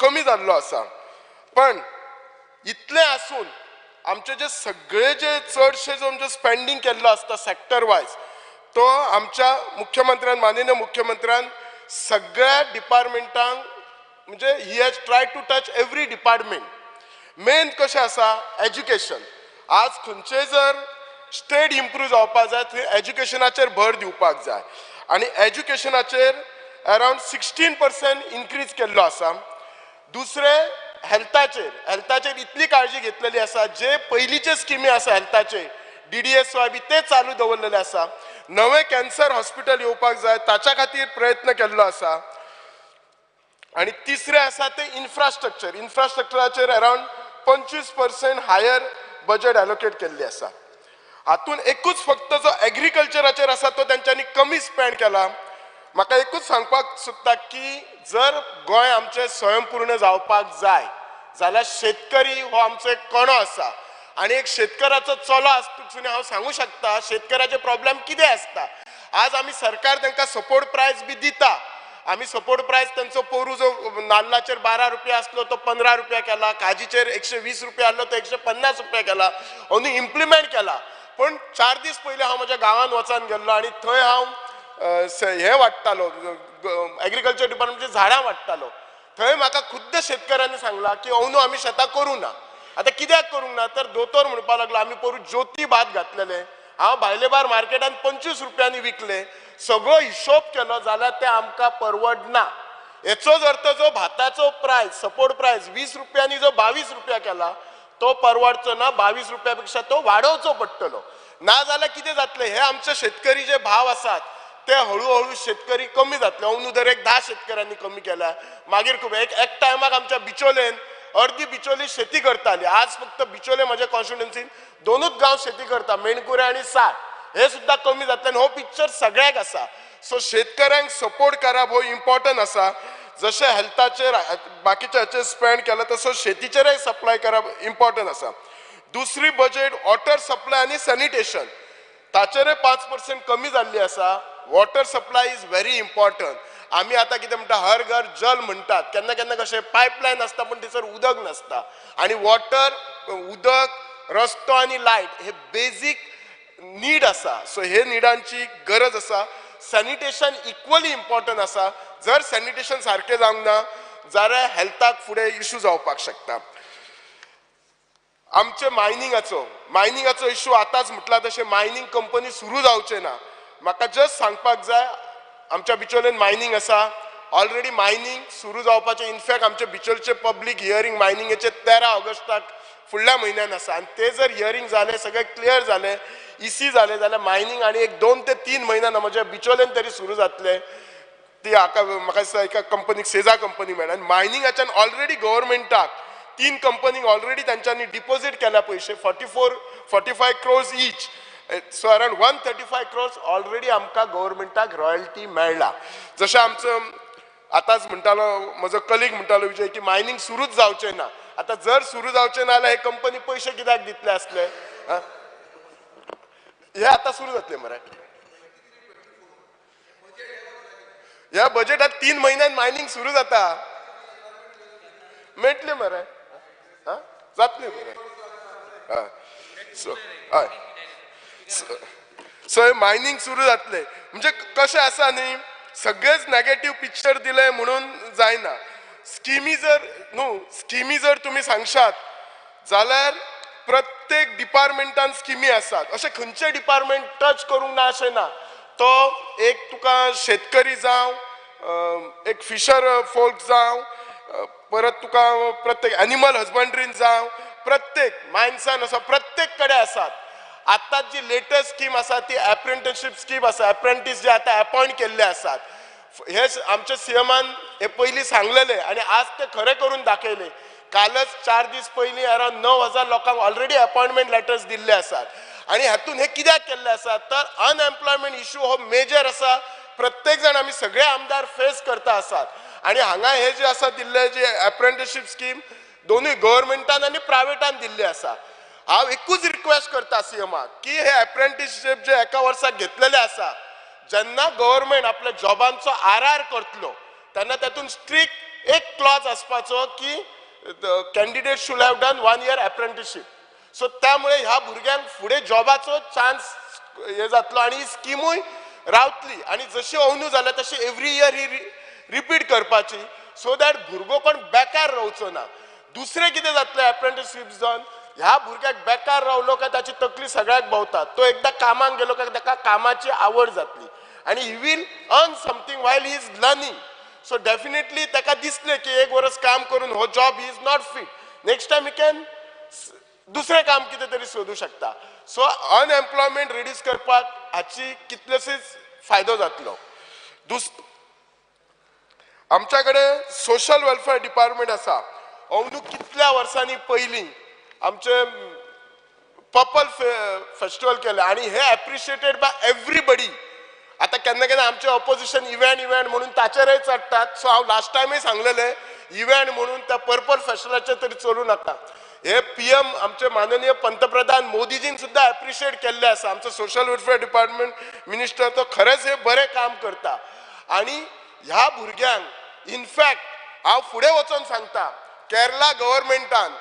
कमी जाल्लो आसा. पण इतले आसून आमचे जे सगळे जे चडशे जो आमचे स्पेंडिंग केल्लो आसता सेक्टर वायज तो आमच्या मुख्यमंत्र्यान, माननीय मुख्यमंत्र्यान सगळ्या डिपार्टमेंटांक म्हणजे he has try to touch every department. Main कशें आसा एज्युकेशन. आज खंयचेय जर स्टेट इम्प्रूव जावपाक जाय थंय एज्युकेशनाचेर भर दिवपाक जाय आणि एज्युकेशनाचेर अराउंड 16% इन्क्रीज केल्लो आसा. दुसरे हेल्थाचेर इतली काळजी घेतलेली आसा, जे पयलींचे स्किमी आसा हेल्थाचे DDSY बी ते चालू दवरलेले आसा. नवे कॅन्सर हॉस्पिटल येवपाक जाय ताच्या खातीर प्रयत्न केल्लो आसा. आणि तिसरे आसा ते इन्फ्रास्ट्रक्चराचेर अराउंड 25% हायर बजेट एलोकेट केल्ली आसा. हातून एकूच फक्त जो एग्रीकल्चराचेर आसा तो तेंच्यांनी कमी स्पेंड केला. म्हाका एकूच सांगपाक सोदता की जर गोंय आमचें स्वयंपूर्ण जावपाक जाय जाल्यार शेतकरी हो आमचो एक कणो आसा आणि एक शेतकाराचो चलो आसतसून हांव सांगू शकता शेतकाराचे प्रॉब्लेम कितें आसता. आज आमी सरकार तांकां सपोर्ट प्रायस बी दिता. आमी सपोर्ट प्रायस त्यांचो पोरू जो नाल्लाचेर 12 रुपया आसलो तो 15 रुपया केला, काजीचेर 120 रुपया आसलो तो 150 रुपया केला, अंदू इम्प्लिमेंट केला. पण 4 दीस पयलीं हांव म्हज्या गांवांत वचून गेल्लो आणि थंय हांव हे वाडटालो एग्रीकल्चर डिपार्टमेंटची झाडां वाडटालो. थंय म्हाका खुद्द शेतकऱ्यांनी सांगला की अंदू आमी शेतां करूं ना. आतां कित्याक करूंक ना तर दोतोर म्हणपाक लागलो आमी पोरू ज्योती भात घातलेले, हांव भायले बार मार्केटान 25 रुपयांनी विकले. सगळो हिशोब केलो जाल्यार ते आमकां परवडना. हेचोच अर्थ जो भाताचो प्रायस सपोर्ट प्रायस 20 रुपयांनी जो 22 रुपया केला तो परवडचो ना. 22 रुपया पेक्षा तो वाडोवचो पडटलो. ना जाल्यार कितें जातलें, हे आमचे शेतकरी जे भाव आसात ते हळूहळू शेतकरी कमी जातले. अंदू दर एक 10 शेतकऱ्यांनी कमी केल्या. मागीर खूब एक टायमाक आमच्या बिचोलेन अर्दी बिचोली शेती करताली. आज फक्त बिचोले म्हज्या कॉन्स्टिट्युएन्सीन 2च गांव शेती करता, मेणकुरे आणि साठ. हे सुद्धा कमी जातले. हो पिक्चर सगळ्याक आसा. सो शेतकऱ्यांक सपोर्ट करप हो इम्पॉर्टंट आसा. जशें हेल्थाचेर बाकीच्या हाचेर स्पेंड केला तसो शेतीचेरय सप्लाय करप इम्पॉर्टंट आसा. दुसरी बजेट वॉटर सप्लाय आणि सॅनिटेशन. ताचेर 5% कमी जाल्ली आसा. Water supply is very important. आम्ही आता कितें म्हणटा हर घर जल म्हणटात. केन्ना केन्ना कशें पायपलायन आसता पण थंयसर उदक नसता आणि वॉटर उदक रस्तो आणि लायट हे बेजीक नीड आसा. सो हे निडांची गरज आसा. सॅनिटेशन इक्वली इम्पॉर्टंट आसा. जर सॅनिटेशन सारकें जावंक ना जाल्यार हेल्थाक फुडें इश्यू जावपाक शकता. आमचे मायनिंगाचो इश्यू आतांच म्हटला तशें मायनिंग कंपनी सुरू जावचे ना. म्हाका जस्ट सांगपाक जाय आमच्या बिचोलेन मायनिंग आसा. ऑलरेडी मायनिंग सुरू जावपाचें इनफॅक्ट आमचे बिचोलचे पब्लीक हियरींग मायनिंगेचे 13 ऑगस्टाक फुडल्या म्हयन्यान आसा आणि ते जर हियरींग जालें सगळें क्लियर जालें इसी जालें जाल्यार मायनिंग आनी एक 2 ते 3 म्हयन्यान म्हज्या बिचोलेन तरी सुरू जातलें. ती म्हाका दिसता एका कंपनीक सेजा कंपनी मेळ्ळा आनी मायनिंगाच्यान ऑलरेडी गव्हर्मेंटाक 3 कंपनीक ऑलरेडी तांच्यांनी डिपॉझिट केल्या पयशे 45 crores each. So around 135 crores already आमकां गव्हर्मेंटाक रॉयल्टी मेळ्ळा. जशें आमचो आतांच म्हणटालो म्हजो कलीग म्हणटालो विजय की मायनिंग सुरूच जावचें ना. आतां जर सुरू जावचें ना जाल्यार हे कंपनी पयशे कित्याक दितले आसले. हे आतां सुरू जातले मरे. ह्या बजेटात 3 म्हयन्यान मायनिंग सुरू जाता. मेळटले मरे जातले मरे. सो हे मायनिंग सुरू जातले म्हणजे कशें आसा न्ही सगळेच नेगेटिव्ह पिक्चर दिले म्हणून जायना. स्किमी जर तुम्ही सांगशात जाल्यार प्रत्येक डिपार्टमेंटान स्किमी आसात. अशें खंयचे डिपार्टमेंट टच करूंक ना अशें ना. तो एक तुका शेतकरी जावं एक फिशर फोल्क जावं परत तुका प्रत्येक एनिमल हजबंड्रीन जावं प्रत्येक मायन्सान आसा प्रत्येक कडेन आसात. आतां जी लेटेस्ट स्कीम आसा ती एप्रेंटिसशीप स्कीम आसा. एप्रेंटीस जे आतां अपॉइंट केल्ले आसात हे आमच्या सीएमान हे पयलीं सांगलेले आणि आज ते खरें करून दाखयले. कालच 4 दीस पयलीं अराउंड 9,000 लोकांक ऑलरेडी अपॉइंटमेंट लेटर्स दिल्ले आसात. आणि हातून हे कित्याक केल्ले आसा तर अनएम्प्लॉयमेंट इश्यू हो मेजर आसा. प्रत्येक जाण आमी सगळे आमदार फेस करता आसात आणि हांगा हे जे आसा दिल्ले जे एप्रेंटिसशीप स्कीम दोनूय गव्हर्मेंटान आणि प्रायवेटान दिल्ले आसा. हांव एकूच रिक्वेस्ट करता सीएमाक की हे एप्रेंटिसशीप जे एका वर्साक घेतलेले आसा जेन्ना गव्हर्मेंट आपल्या जॉबांचो आर करतलो तेन्ना तातूंत स्ट्रिक्ट एक क्लॉज आसपाचो की candidate should have done 1 year apprenticeship. So त्यामुळे ह्या भुरग्यांक फुडें जॉबाचो चान्स हे जातलो आणि ही स्किमूय रावतली आणि जशी अंदू जाल्या तशी एवरी इयर ही रिपीट करपाची सो दॅट भुरगो कोण बेकार रावचो ना. दुसरें कितें जातलें एप्रेंटिसशीप जावन ह्या भुरग्याक बेकार रावलो काय ताची तकली सगळ्याक भोंवता. तो एकदा कामाक गेलो काय ताका कामाची आवड जातली आणि he will earn something while he is learning. So definitely ताका दिसलें की 1 वर्स काम करून हो job he is not fit. Next time he can दुसरें काम कितें तरी सोदूं शकता. सो अनएम्प्लॉयमेंट रिड्यूस करपाक हाची कितलेशेच फायदो जातलो. आमच्या कडेन सोशल वेलफेअर डिपार्टमेंट आसा. अंदू कितल्या वर्सांनी पयलीं आमचे पर्पल फेस्टिवल केले आणि हे एप्रिशिएटेड बाय एवरीबडी. आता केन्ना केन्ना आमचे ऑपोजिशन इव्हेंट म्हणून ताचेरय चडटात. सो हांव लास्ट टायमूय सांगलेले इव्हेंट म्हणून त्या पर्पल फेस्टिवलाचेर तरी चलू नाका. हे पीएम आमचे माननीय पंतप्रधान मोदीजीन सुद्धा एप्रिशिएट केल्ले आसा. आमचो सोशल वेलफेअर डिपार्टमेंट मिनिस्टर तो खरेंच हे बरें काम करता आणि ह्या भुरग्यांक इनफॅक्ट हांव फुडें वचून सांगता केरला गव्हर्मेंटान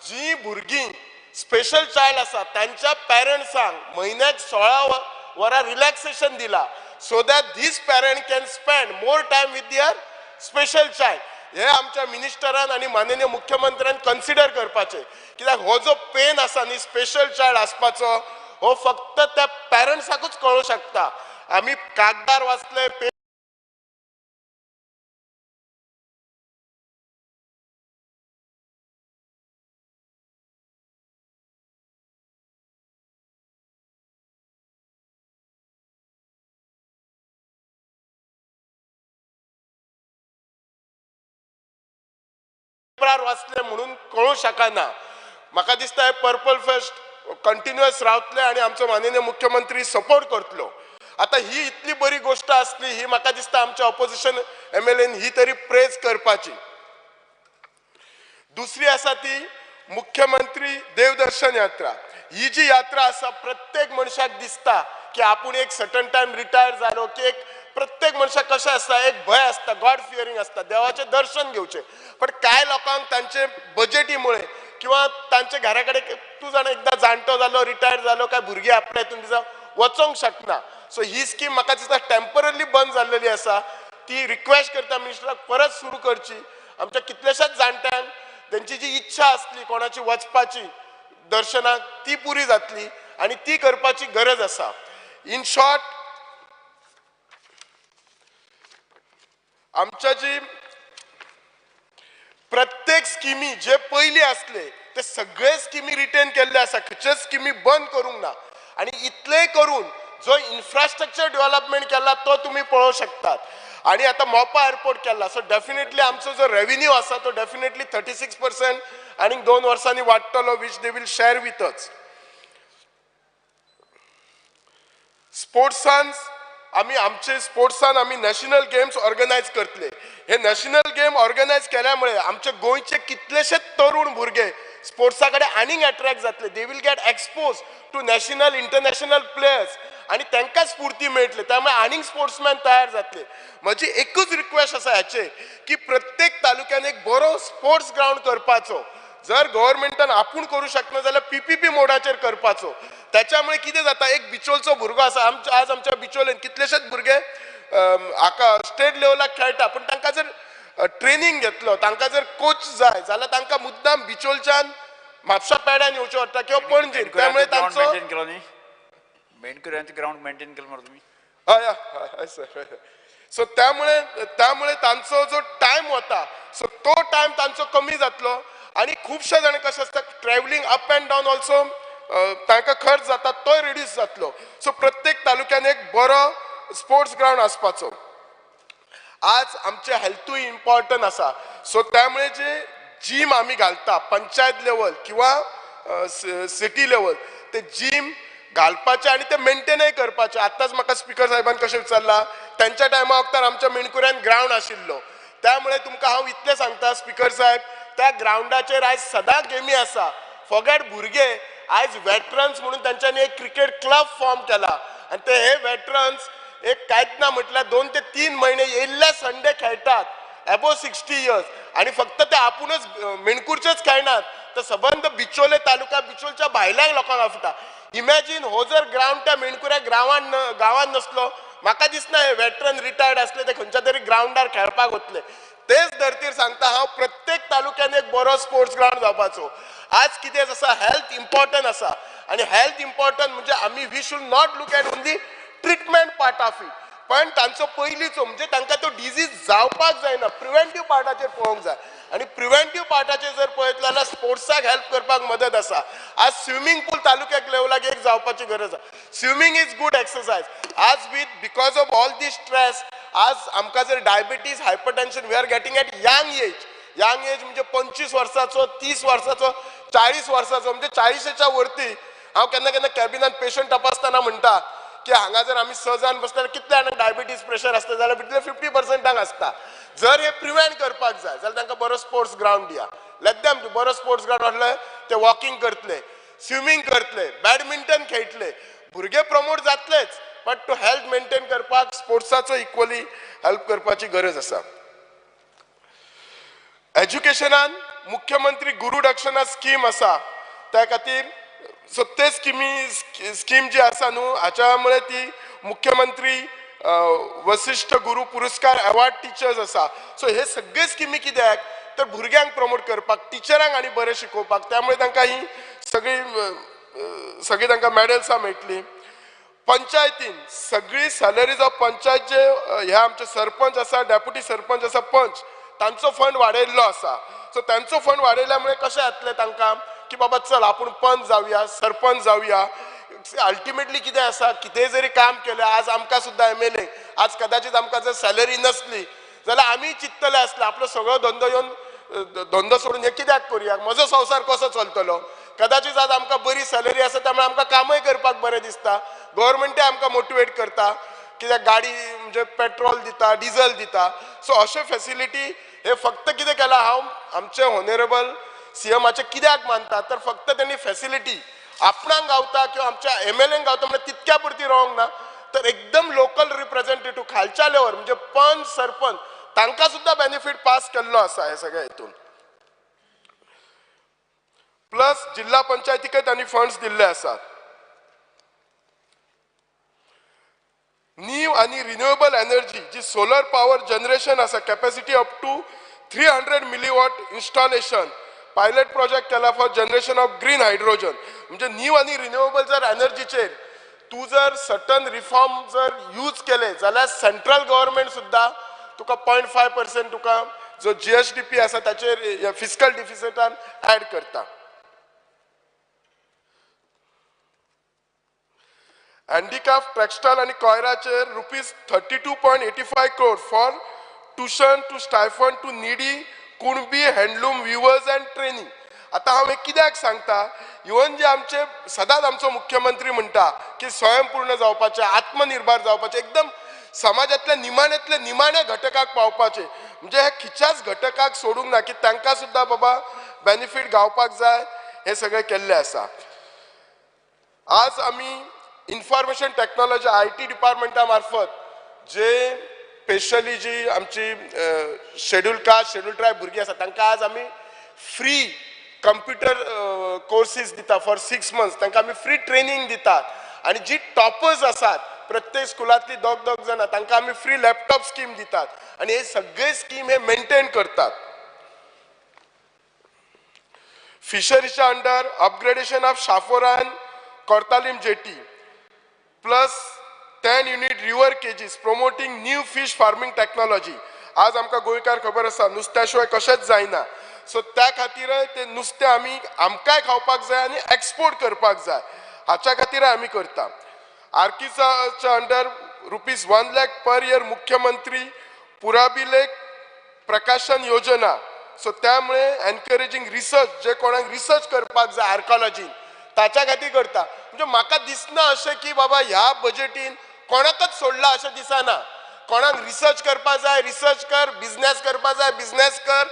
जी भुरगीं स्पेशल चायल्ड आसा तांच्या पेरंट्सांक म्हयन्याक 16 वरां रिलॅक्सेशन दिला so that this parent can spend more time with their special child. हे आमच्या मिनिस्टरान आणि माननीय मुख्यमंत्र्यान कन्सिडर करपाचे कित्याक हो जो पेन आसा न्ही स्पेशल चायल्ड आसपाचो हो फक्त त्या पेरंट्साकूच कळूं शकता. आमी कागदार वाचले वाचले म्हणून कळू शकना. म्हाका दिसता हे पर्पल फेस्ट कंटिन्युअस रावतले आणि आमचो माननीय मुख्यमंत्री सपोर्ट करतलो. आता ही इतली बरी गोष्ट असली ही म्हाका दिसता आमच्या ऑपोजिशन एमएलएन ही तरी प्रेज करपाची. दुसरी आसा ती मुख्यमंत्री देवदर्शन यात्रा. ही जी यात्रा आसा प्रत्येक मनशाक दिसता की आपण एक सर्टन टाइम रिटायर जालो की एक प्रत्येक मनशाक कशें आसता एक भय आसता गॉड फियरिंग आसता देवाचें दर्शन घेवचें पण कांय लोकांक तांचे बजेटीमुळे किंवा तांचे घरा कडेन तूं जाण एकदां जाणटो जालो रिटायर जालो काय भुरगीं आपल्या हितून दिसा वचोंक शकना सो ही स्कीम म्हाका दिसता टेम्पररी बंद जाल्लेली आसा ती रिक्वेस्ट करता मिनिस्टराक परत सुरू करची आमच्या कितल्याशाच जाणट्यांक त्यांची जी इच्छा असली कोणाची वचपाची दर्शनाक ती पुरी जातली आणि ती करपाची गरज आसा इन शॉर्ट आमच्या जी प्रत्येक स्किमी जे पयली असले ते सगळे स्किमी रिटेन केल्ले आसा खंयच्याच स्किमी बंद करूंक ना आणि इतले करून जो इन्फ्रास्ट्रक्चर डेव्हलपमेंट केला तो तुम्ही पळोवंक शकतात आणि आता मोपा एअरपोर्ट केला सो डेफिनेटली आमचो जो रेव्हेन्यू आसा तो डेफिनेटली 36% आणि 2 वर्सांनी वाडटलो which they will share with us स्पोर्ट्सान आम्ही नॅशनल गेम्स ऑर्गनायज करतले हे नॅशनल गेम ऑर्गनायज केल्यामुळे आमचे गोंयचे कितलेशेच तरुण भुरगे स्पोर्ट्सा कडेन आनीक अट्रॅक्ट जातले they will get expose to national international players आणि तांकां स्फूर्ती मेळटली त्यामुळे आनीक स्पोर्ट्समॅन तयार जातले म्हजी एकूच रिक्वेस्ट आसा हाचे की प्रत्येक तालुक्यान एक बरो स्पोर्ट्स ग्राउंड करपाचो जर गव्हर्नमेंटान आपूण करू शकना जाल्यार पीपीपी मोडाचेर करपाचो त्याच्यामुळे कितें जाता एक बिचोलचो भुरगो आसा आज आमच्या बिचोलेन कितलेशेच भुरगे स्टेट लेवलाक खेळटा पण तांकां जर ट्रेनिंग घेतलो तांकां जर कोच जाय जाल्यार तांकां मुद्दाम बिचोलच्यान म्हापसा पेड्यान येवचें पडटा किंवा पणजेन त्यामुळे तांचो मेंढकुऱ्यांचं ग्राउंड मेंटेन केलं मरे तुम्ही हय सर सो त्यामुळे तांचो जो टाइम वता सो तो टाइम तांचो कमी जातलो आणि खूपशे जाण कशें आसता travelling up and down also तांकां खर्च जाता तोय रिड्यूस जातलो सो प्रत्येक तालुक्यान एक बरो स्पोर्ट्स ग्राउंड आसपाचो आज आमचे हेल्थूय इम्पॉर्टंट आसा सो त्यामुळे जे जिम आमी घालता पंचायत लेवल किंवा सिटी लेवल ते जिम घालपाचे आणि ते मेंटेनय करपाचे आताच म्हाका स्पीकर साहेबान कशें विचारला त्यांच्या टायमा वखदार आमच्या मेणकुऱ्यान ग्राउंड आशिल्लो त्यामुळे तुमकां हांव इतलें सांगता स्पीकर साहेब त्या ग्राउंडाचेर आयज सदां गेमी आसा फॉगॅट भुरगे आयज वेटरन्स म्हणून तांच्यांनी एक क्रिकेट क्लब फॉर्म केला आणि ते हे वेटरन्स एक कांयच ना म्हटल्यार 2 ते 3 महिने येयल्ले संडे खेळटात अबोव 60 इयर्स आणि फक्त ते आपुणच मेणकुरचेच खेळनात तर सबंद बिचोले तालुका बिचोलच्या भायल्या लोकांक आफटा इमॅजिन हो जर ग्राउंड त्या मेणकुऱ्या गांवांत नसलो म्हाका दिसना हे वेटरन रिटायर्ड असले ते खंयच्या तरी ग्राउंडार खेळपाक वतले तेच धर्तीर सांगता हांव प्रत्येक तालुक्यान एक बरो स्पोर्ट्स ग्राउंड जावपाचो आज कितें आसा हेल्थ इम्पॉर्टंट आसा आणि हेल्थ इम्पॉर्टंट म्हणजे आमी we should not look at only treatment part of it पण तांचो पयलींचो म्हणजे तांकां तो डिजीज जावपाक जायना प्रिव्हेंटीव पार्टाचेर पळोवंक जाय आणि प्रिव्हेंटीव पार्टाचेर जर पळयतलो जाल्यार स्पोर्ट्साक हेल्प करपाक मदत आसा आज स्विमींग पूल तालुक्याक लेवलाक एक जावपाची गरज आसा स्विमींग इज गुड एक्सरसाइज आज because of all this stress आज आमकां जर diabetes hypertension we are getting at young age म्हणजे 25 वर्साचो 30 वर्साचो 40 वर्साचो म्हणजे 40च्या वरती हांव केन्ना केन्ना कॅबिनान पेशंट तपासतना म्हणटा की हांगा जर आमी 6 जाण बसल्यार कितले जाणांक डायबिटीज प्रेशर आसता जाल्यार भितले 50% आसता जर हे प्रिव्हेंट करपाक जाय जाल्यार तांकां बरो स्पोर्ट्स ग्राउंड दिया लेट देम बरो स्पोर्ट्स ग्राउंड आसले ते वॉकिंग करतले स्विमींग करतले बॅडमिंटन खेळटले भुरगे प्रमोट जातलेच बट टू हेल्थ मेंटेन करपाक स्पोर्ट्साचो इक्वली हेल्प करपाची गरज आसा एज्युकेशनान मुख्यमंत्री गुरु दक्षिणा स्कीम आसा त्या खातीर सो ते स्कीम जी आसा न्हू हाच्यामुळे ती मुख्यमंत्री वसिष्ठ गुरु पुरस्कार अवॉर्ड टीचर्स आसा सो हे सगळे स्किमी कित्याक तर भुरग्यांक प्रमोट करपाक टिचरांक आनी बरें शिकोवपाक त्यामुळे तांकां ही सगळी तांकां मेडल्सां मेळटली पंचायतीन सगळी सॅलरीज ऑफ पंचायत जे हे आमचे सरपंच आसा डेप्युटी सरपंच आसा पंच तांचो फंड वाडयल्लो आसा सो तांचो फंड वाडयल्या कशें जातलें तांकां की बाबा चल आपूण पंच जावया सरपंच जावया अल्टिमेटली कितें आसा कितेंय जरी काम केलें आज आमकां सुद्दां MLA आज कदाचित आमकां जर सॅलरी नसली जाल्यार आमी चिंततले आसले आपलो सगळो धंदो येवन धंदो सोडून हे कित्याक करुया म्हजो संवसार कसो चलतलो कदाचित आज आमकां बरी सॅलरी आसा त्यामुळे आमकां कामय करपाक बरें दिसता गव्हर्नमेंटूय आमकां मोटिवेट करता कित्याक गाडी म्हणजे पेट्रोल दिता डिझल दिता सो अशे फॅसिलिटी हे फक्त कितें केलां हांव आमचे ऑनरेबल CMाचे कित्याक मानता तर फक्त त्यांनी फॅसिलिटी आपणाक गावता किंवा आमच्या MLAंक गावता म्हणजे तितक्या पुरती रावंक ना, तर एकदम लोकल रिप्रेझेंटेटिव्ह खालच्या लेवल म्हणजे पंच सरपंच तांकां सुद्धा बेनिफिट पास केल्लो आसा हे सगळ्या हितून. प्लस जिल्हा पंचायतीकय त्यांनी फंड्स दिल्ले असतात. न्यू आणि रिन्युएबल एनर्जी जी सोलर पॉवर जनरेशन असा capacity up to 300 milliwatt installation pilot project केला for generation of green hydrogen. म्हणजे न्यू आणि रिन्युएबल जर एनर्जीचेर तू जर सर्टन रिफॉर्म जर यूज केले जाल्यार सेंट्रल गव्हर्नमेंट सुद्धा तुका 0.5% तुका जो GSDP आसा ताचेर फिस्कल डिफिसिटान ऍड करता. हँडिक्राफ्ट टेक्सटाईल आणि कॉयराचेर ₹32.85 crore for tuition to stipend to needy Kunbi handloom weavers and training. आता हांव कित्याक सांगता, इवन जे आमचे सदांच आमचो मुख्यमंत्री म्हणटा की स्वयंपूर्ण जावपाचे, आत्मनिर्भर जावपाचे, एकदम समाजातल्या निमाण्यांतल्या निमाण्या घटकाक पावपाचे. म्हणजे हे खिच्याच घटकाक सोडूंक ना की तांकां सुद्धा बाबा बेनिफीट गावपाक जाय, हे सगळे केल्ले आसा. आज आमी इन्फॉर्मेशन टेक्नॉलॉजी IT डिपार्टमेंटा मार्फत जे स्पेशली जी आमची शेड्यूल कास्ट शेड्यूल ट्रायब भुरगीं आसा तांकां आज आमी फ्री कंप्युटर कोर्सीस दिता फॉर 6 months. तांकां आमी फ्री ट्रेनिंग दितात. आणि जी टॉपर्स आसात प्रत्येक स्कुलांतली दोग जाणां तांकां आमी फ्री लॅपटॉप स्कीम दितात. आणि हे सगळे स्कीम हे मेंटेन करतात. फिशरीच्या अंडर अपग्रेडेशन ऑफ शाफोरान Cortalim jetty plus 10 unit river cages promoting new fish farming technology. आज आमकां गोंयकार खबर आसा नुस्त्या शिवाय कशेंच जायना. सो त्या खातीर ते नुस्तें आमी आमकांय खावपाक जाय आनी एक्सपोर्ट करपाक जाय, हाच्या खातीर आमी करता. आर्किसाच्या अंडर ₹1 lakh पर इयर मुख्यमंत्री पुराबिलेक प्रकाशन योजना. सो त्यामुळे एनकरेजिंग रिसर्च, जे कोणाक रिसर्च करपाक जाय आर्कॉलॉजीन ताच्या खातीर करता. म्हणजे म्हाका दिसना अशें की बाबा ह्या बजेटीन कोणाकच सोडला अशें दिसना. कोणाक रिसर्च करपाक जाय रिसर्च कर, बिझनेस करपाक जाय बिझनेस कर.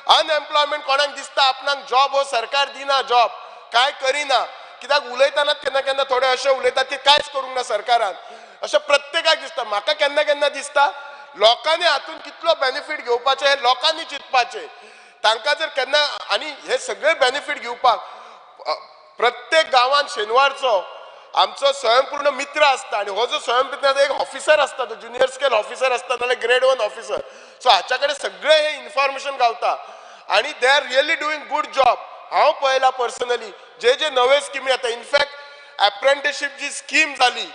अनएम्प्लॉयमेंट कोणाक दिसता आपणाक जॉब हो सरकार दिना, जॉब काय करिना, कित्याक उलयताना केन्ना केन्ना थोडे अशें उलयतात की कांयच करूंक ना सरकारान, अशें प्रत्येकाक दिसता. म्हाका केन्ना केन्ना दिसता लोकांनी हातून कितलो बेनिफीट घेवपाचे हे लोकांनी चिंतपाचे. तांकां जर केन्ना आनी हे सगळे बेनिफीट घेवपाक प्रत्येक गांवांत शेनवारचो आमचो स्वयंपूर्ण मित्र असता. आणि हो जो स्वयंपूर्ण एक ऑफिसर असता, तो ज्युनियर स्केल ऑफिसर असता नाल्यार ग्रेड 1 ऑफिसर. सो हाच्या कडेन सगळे हे इन्फॉर्मेशन गावता आणि they are really doing good job. हांव पळयला पर्सनली जे नवे स्किमी येता. इनफॅक्ट अप्रेंटिसशीप जी स्कीम जाली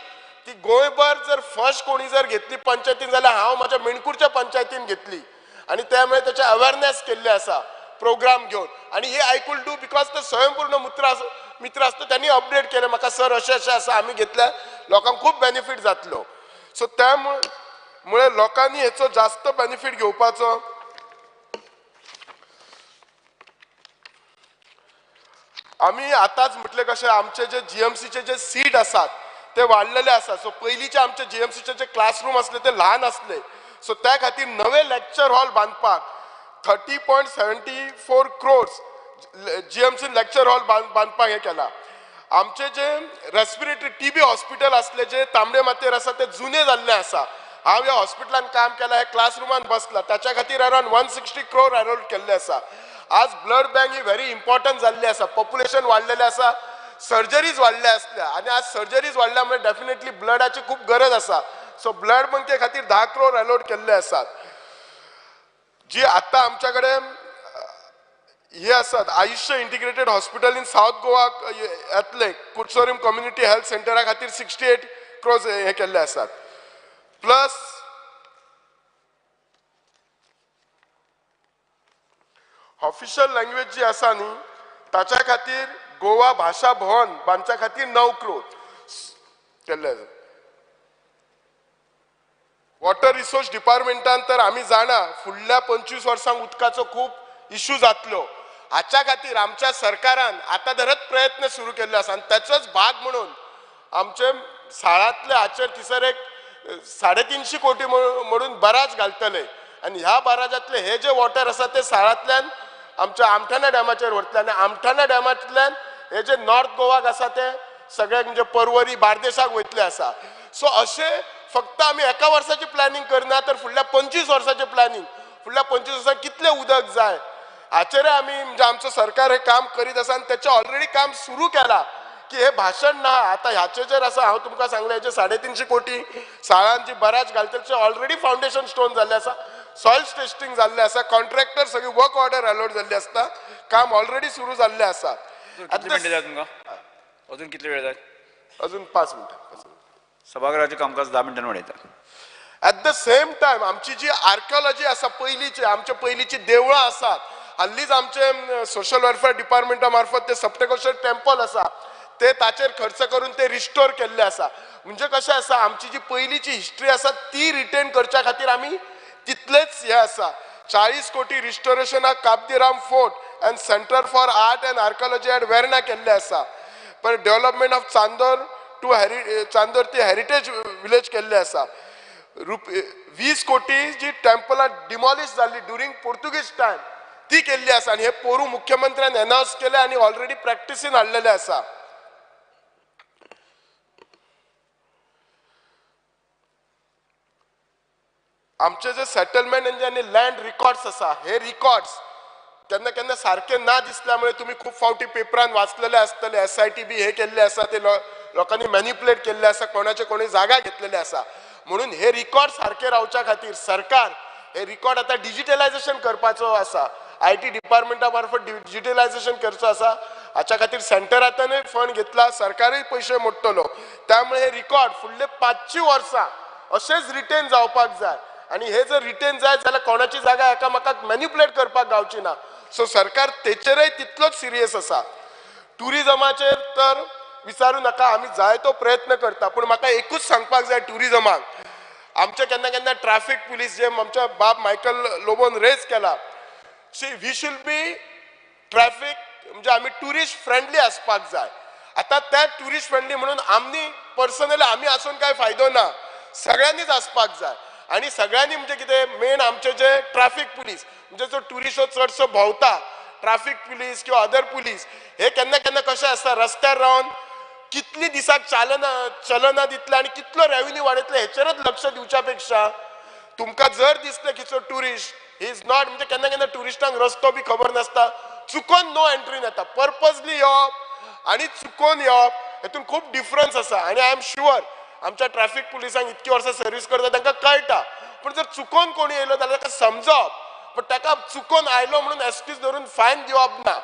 ती गोंयभर जर फर्स्ट कोणी जर घेतली पंचायतीन जाल्यार हांव म्हाज्या मेणकुरच्या पंचायतीन घेतली. आणि त्यामुळे त्याचे अवेअरनेस केल्ले आसा प्रोग्राम घेवन. आणि हे आय कुड डू बिकॉज ते स्वयंपूर्ण मित्र असतो त्यांनी अपडेट केले म्हाका सर अशें आसा आमी घेतल्या लोकांक खूप बेनिफीट जातलो. सो त्यामुळे लोकांनी हेचो जास्त बेनिफीट घेवपाचो. आमी आतांच म्हटले कशें आमचे जे GMCचे जे सीट आसात ते वाडलेले आसा. सो पयलींचे आमचे GMCचे जे क्लासरूम असले ते ल्हान असले. सो त्या खातीर नवे लेक्चर हॉल बांदपाक 30.74 crores GMC लेक्चर हॉल बांदपाक हे केला. आमचे जे रेस्पिरेटरी TB हॉस्पिटल असले जे तांबडे मातयेर आसा ते जुने जाल्ले आसा. हांव ह्या हॉस्पिटलान काम केला, हे क्लासरुमान बसला, त्याच्या खातीर अराउंड 160 crore अलॉट केल्ले आसा. आज ब्लड बँक ही व्हेरी इम्पॉर्टंट जाल्ली आसा. पॉप्युलेशन वाडलेलें आसा, सर्जरीज वाडल्या आसल्या आणि आज सर्जरीज वाडल्यामुळे डेफिनेटली ब्लडाची खूप गरज आसा. सो ब्लड बँके खातीर 10 crore अलॉट केल्ले आसात. जी आता आमच्याकडे हे आसात आयुष्य integrated hospital in south Goa येतले कुडचोरीम कम्युनिटी हेल्थ सेंटरा खातीर 68 crores हे केल्ले आसात. प्लस ऑफिशियल लँग्वेज जी आसा न्ही ताच्या खातीर गोवा भाषा भवन बांदच्या खातीर 9 crore केल्ले आसा. वॉटर रिसोर्स डिपार्टमेंटान तर आमी जाणा फुडल्या 25 वर्सांक उदकाचो खूप इश्यू जातलो. हाच्या खातीर आमच्या सरकारान आता धरत प्रयत्न सुरू केल्ले आसा आणि त्याचोच भाग म्हणून आमचे साळांतले हाचेर थिसर एक 350 कोटी म्हणून बराज घालतले. आणि ह्या बराजातले हे जे वॉटर आसा ते साळांतल्यान आमच्या आमठाणा डॅमाचेर व्हरतले आणि आमठाणा डॅमांतल्यान हे जे नॉर्थ गोवाक आसा ते सगळ्याक म्हणजे पर्वरी बार्देशाक वयतले आसा. सो अशे फक्त आमी एका वर्साची प्लॅनिंग करना तर फुडल्या 25 वर्साचें प्लॅनिंग, फुडल्या 25 वर्सांक कितलें उदक जाय हाचेर आमी म्हणजे आमचो सरकार हे काम करीत आसा आनी तेचें ऑलरेडी काम सुरू केलां की हे भाशण ना आतां ह्याचेर आसा. हांव तुमकां सांगलें हेचे 350 कोटी शाळांची बराच घालतले ऑलरेडी फावंडेशन स्टोन जाल्ले आसा, सॉयल टेस्टिंग जाल्लें आसा, कॉन्ट्रॅक्टर सगळी वर्क ऑर्डर अलॉट जाल्ली आसता, काम ऑलरेडी सुरू जाल्लें आसा. अजून कितले वेळ जाय? अजून 5 मिनटां. सभागृहाचें कामकाज 10 मिनटांनी वाडयता. ॲट द सेम टायम आमची जी आर्किओलॉजी आसा पयलींची आमचे पयलींची देवळां आसात, हाल्लीच आमचे सोशल वेलफेअर डिपार्टमेंटा मार्फत ते सप्तकोशर टेम्पल आसा ते ताचेर खर्च करून ते रिस्टोर केल्ले आसा. म्हणजे कशें आसा आमची जी पयलींची हिस्ट्री आसा ती रिटेन करच्या खातीर आमी तितलेच हे आसा. 40 कोटी रिस्टोरेशनाक Cabo de Rama fort and centre for art and archaeology at Verna केल्ले आसा. पण डेव्हलपमेंट ऑफ चांदोर ती हेरिटेज विलेज केल्ले आसा. 20 कोटी जी टेम्पलां डिमॉलिश जाल्ली ड्युरींग पोर्तुगीज टायम ती केल्ली आसा आनी हे पोरू मुख्यमंत्र्यान अनाउन्स केले आनी ऑलरेडी प्रॅक्टिसीन हाडलेले आसा. आमचे जे सेटलमेंट आनी लँड रिकॉर्ड्स आसा हे रिकॉर्ड्स केन्ना केन्ना सारखे ना दिसल्यामुळे तुम्ही खूप फावटी पेपरान वाचलेले आसतले. SITB हे केल्ले आसा ते लोकांनी मॅन्युप्युलेट केल्ले आसा, कोणाचे कोणी जागा घेतलेले आसा. म्हणून हे रिकॉर्ड सारखे रावच्या खातीर सरकार हे रिकॉर्ड आता डिजिटलायझेशन करपाचो आसा. IT डिपार्टमेंटा मार्फत डिजिटलायझेशन करचो आसा. हाच्या खातीर सेंटरांतूय फंड घेतला, सरकारूय पयशे मोडटलो. त्यामुळे हे रिकॉर्ड फुडले 5 वर्सां अशेच रिटेन जावपाक जाय आणि हे जर रिटेन जाय जाल्यार कोणाची जागा एकामेकाक मॅन्युप्युलेट करपाक गावची ना. सो सरकार तेचेरय तितलोच सिरियस आसा. टुरिजमाचेर तर विचारू नका, आमी जाय तो प्रयत्न करता. पूण म्हाका एकूच सांगपाक जाय टुरिजमाक, आमचे केन्ना केन्ना ट्रॅफिक पुलीस जे आमच्या बाब मायकल लोबोन रेज केला, वी शूड बी ट्रॅफिक म्हणजे आमी टुरिस्ट फ्रेंडली आसपाक जाय. आता त्या टुरिस्ट फ्रेंडली म्हणून आमी पर्सनली आमी आसून काय फायदो ना, सगळ्यांनीच आसपाक जाय. आणि सगळ्यांनी म्हणजे कितें मेन आमचे जे ट्रॅफिक पुलीस म्हणजे जो टुरिस्ट चडसो भोंवता, ट्रॅफिक पुलीस किंवा अदर पुलीस हे केन्ना केन्ना कशें आसता रस्त्यार रावन कितली दिसाक चलना दितले आणि कितलो रेव्हेन्यू वाडयतले हेचेरच लक्ष दिवच्या पेक्षा तुमकां जर दिसले की टुरिस्ट ही इज नॉट म्हणजे केन्ना केन्ना टुरिस्टांक रस्तो बी खबर नासता, चुकोन नो एंट्रीन येता. पर्पजली येवप आणि चुकोन येवप हेतून खूप डिफरन्स आसा. आणि आय एम शुअर आमच्या ट्रॅफिक पुलिसांक इतकी वर्सां सर्व्हिस करता तांकां कळटा. पण जर चुकोन कोणी येयलो जाल्यार ताका समजप, पण ताका चुकोन आयलो म्हणून एक्सक्यूज धरून फायन दिवप ना.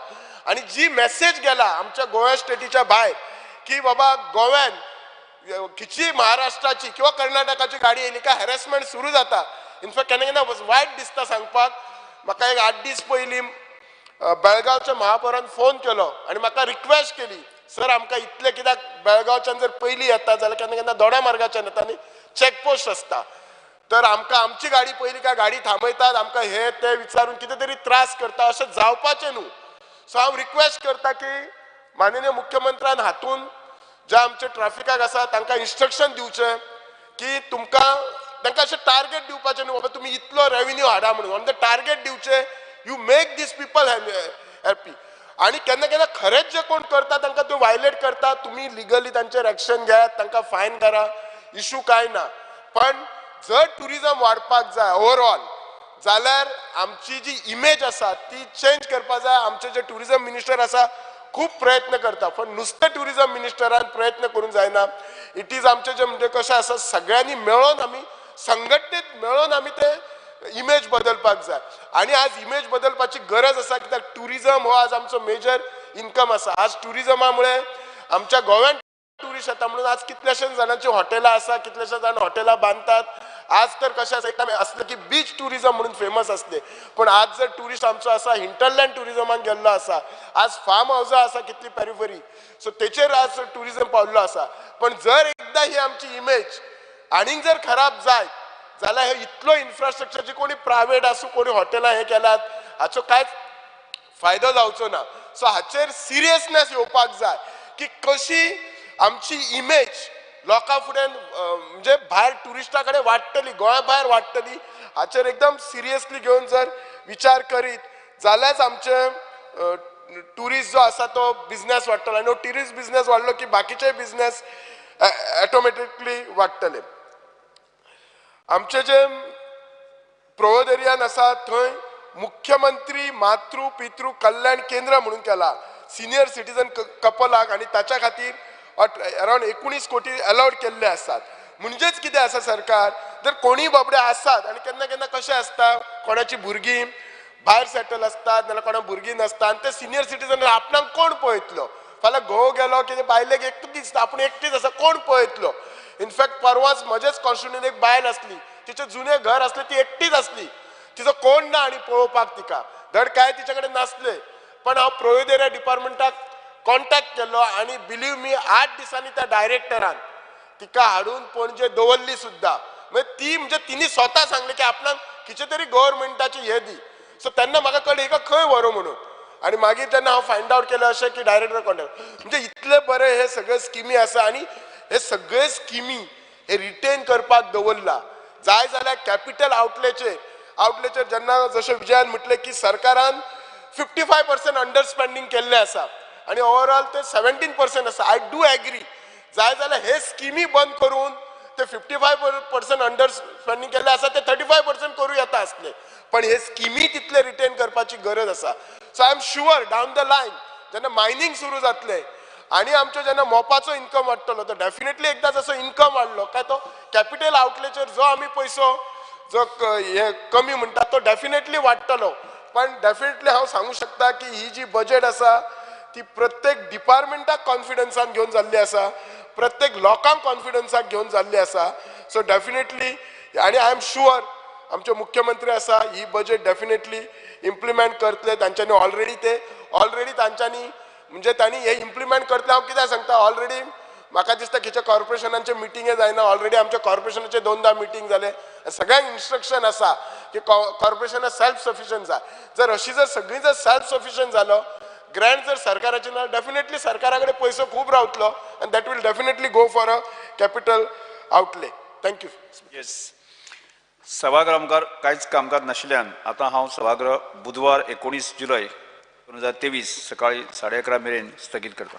आणि जी मेसेज गेला आमच्या गोवा स्टेटीच्या भायर की बाबा गोव्यान खिची महाराष्ट्राची किंवा कर्नाटकाची गाडी येयली काय हॅरेसमेंट सुरू जाता. इनफॅक्ट केन्ना केन्ना वायट दिसता सांगपाक. म्हाका एक 8 दीस पयलीं बेळगांवच्या महापौरान फोन केलो आणि म्हाका रिक्वेस्ट केली, सर आमकां इतले कित्याक बेळगांवच्यान जर पयलीं येता जाल्यार केन्ना केन्ना दोड्या मार्गाच्यान येता आनी चॅकपोस्ट आसता, तर आमकां आमची गाडी पयलीं काय गाडी थांबयतात, आमकां हे ते विचारून कितें तरी त्रास करता, अशें जावपाचें न्हू. सो हांव रिक्वेस्ट करता की माननीय मुख्यमंत्र्यान हातून जे आमचे ट्रॅफिकाक आसा तांकां इन्स्ट्रक्शन दिवचें की तुमकां तांकां अशें टार्गेट दिवपाचें न्हू बाबा तुमी इतलो रेव्हेन्यू हाडा म्हणून. ऑन द टार्गेट दिवचें, you make these people happy. आणि केन्ना केन्ना खरेंच जे कोण करता तांकां त्यो वायलेट करता, तुमी लिगली तांचेर एक्शन घेयात, तांकां फायन करा, इशू कांय ना. पण जर टुरिजम वाडपाक जाय ओवरऑल जाल्यार आमची जी इमेज आसा ती चेंज करपाक जाय. आमचे जे टुरिजम मिनिस्टर आसा खूप प्रयत्न करता, पण नुसते टुरिजम मिनिस्टरान प्रयत्न करून जायना. इट इज आमचे जे म्हणजे कशें आसा सगळ्यांनी मेळून आमी संघटीत मेळून आमी ते इमेज बदलपाक जाय. आणि आज इमेज बदलपाची गरज आसा कित्याक टुरिजम हो आज आमचो मेजर इन्कम आसा. आज टुरिजमामुळे आमच्या गोव्यान टुरिस्ट येता म्हणून आज कितलेशे जाणांची हॉटेलां आसा, कितलेशे जाण हॉटेलां बांदतात. आज तर कशें आसा एकदम असलें की बीच टुरिजम म्हणून फेमस असले, पण आज जर टुरिस्ट आमचो आसा हिंटरलँड टुरिजमाक गेल्लो आसा, आज फार्म हावसां आसा कितली पेरिफेरी, सो तेचेर आज टुरिजम पावल्लो आसा. पण जर एकदा ही आमची इमेज आनीक जर खराब जायत जाल्यार हे इतलो इन्फ्रास्ट्रक्चर जे कोणी प्रायवेट आसूं कोणी हॉटेलां हे केल्यात हाचो कांयच फायदो जावचो ना. सो हाचेर सिरियसनेस येवपाक जाय की कशी आमची इमेज लोकां फुडें म्हणजे भायर टुरिस्टां कडेन वाडटली, गोंया भायर वाडटली. हाचेर एकदम सिरियसली घेवन जर विचार करीत जाल्यारच आमचे टुरिस्ट जो आसा तो बिझनेस वाडटलो आनी टुरिस्ट बिझनेस वाडलो की बाकीचे बिझनेस ऑटोमॅटिकली वाडटले. आमचे जे प्रौढ एरियान आसा थंय मुख्यमंत्री मातृ पितृ कल्याण केंद्र म्हणून केला सिनियर सिटीजन कपलाक आनी ताच्या खातीर अरावंड 19 कोटी अलाउड केल्ले आसात. म्हणजेच कितें आसा सरकार जर कोणी बाबडे आसात आनी केन्ना केन्ना कशें आसता कोणाची भुरगीं भायर सेटल असतात नाल्यार कोणा भुरगीं नासता आनी ते सिनियर सिटीजन आपणाक कोण पळयतलो. फाल्यां घोव गेलो की बायलेक एकटो दिसता आपूण एकटीच आसा कोण पळयतलो. इनफॅक्ट परवांच म्हजेच कॉन्स्टिट्युएंट एक बायल आसली तिचें जुनें घर आसलें ती एकटीच आसली तिचो कोण ना आनी पळोवपाक तिका धड काय तिचे कडेन नासले. पण हांव प्रौढ एरिया डिपार्टमेंटाक कॉन्टॅक्ट केलो आनी बिलीव मी 8 दिसांनी त्या डायरेक्टरान तिका हाडून पणजे दवरली सुद्दां. म्हणजे ती म्हणजे तिणी स्वता सांगले की आपणाक कितें तरी गव्हर्मेंटाची हे दी. सो तेन्ना म्हाका कळ्ळें हिका खंय व्हरो म्हणून आनी मागीर जेन्ना हांव फायंड आवट केलें अशें की डायरेक्टर कॉन्टॅक्ट म्हणजे इतले बरे हे सगळे स्किमी आसा आनी हे सगळे स्किमी हे रिटेन करपाक दवरला. जाय जाल्यार कॅपिटल आवटलेचेर जेन्ना जशें विजयान म्हटलें की सरकारान 55% अंडर स्पेंडींग केल्लें आसा आनी ओवरऑल ते 17% आसा. आय डू एग्री जाय जाल्यार हे स्किमी बंद करून ते 55% अंडर स्पेंडींग केल्ले आसा ते 35% करूं येता आसले. पण हे स्किमी तितले रिटेन करपाची गरज आसा. So I am sure down the line जेन्ना मायनिंग सुरू जातले आनी आमचो जेन्ना मोपाचो इन्कम वाडटलो तो डेफिनेटली एकदा जसो इन्कम वाडलो काय तो कॅपिटल आवटलेचेर जो आमी पयसो जो हे कमी म्हणटा तो डेफिनेटली वाडटलो. पण डेफिनेटली हांव सांगू शकता की ही जी बजेट आसा ती प्रत्येक डिपार्टमेंटाक कॉन्फिडन्सान घेवन जाल्ली आसा प्रत्येक लोकांक कॉन्फिडन्साक घेवन जाल्ली आसा. सो डेफिनेटली आनी आय एम शुअर आमचे मुख्यमंत्री आसा ही बजेट डेफिनेटली इम्प्लिमेंट करतले. तांच्यांनी ऑलरेडी तांच्यांनी म्हणजे तांणी हे इम्प्लिमेंट करतले. हांव कित्याक सांगता ऑलरेडी म्हाका दिसता खंयच्या कॉर्पोरेशनांचे मिटिंगे जायना ऑलरेडी आमच्या कॉर्पोरेशनाचे 2दा मिटींग जाले. सगळ्यांक इन्स्ट्रक्शन आसा की कॉर्पोरेशनां सेल्फ सफिशियंट जाय. जर अशी जर सगळीं जर सेल्फ सफिशियंट जालो ग्रँट जर सरकाराची ना डेफिनेटली सरकारा कडेन पयसो खूब रावतलो आनी that will definitely go for a capital आवटले. थँक्यू. येस सभागृह आमकां कांयच कामकाज नाशिल्ल्यान आतां हांव सभागृह बुधवार 19 जुलय 2023 सकाळी 11:30 मेरेन स्थगीत करता.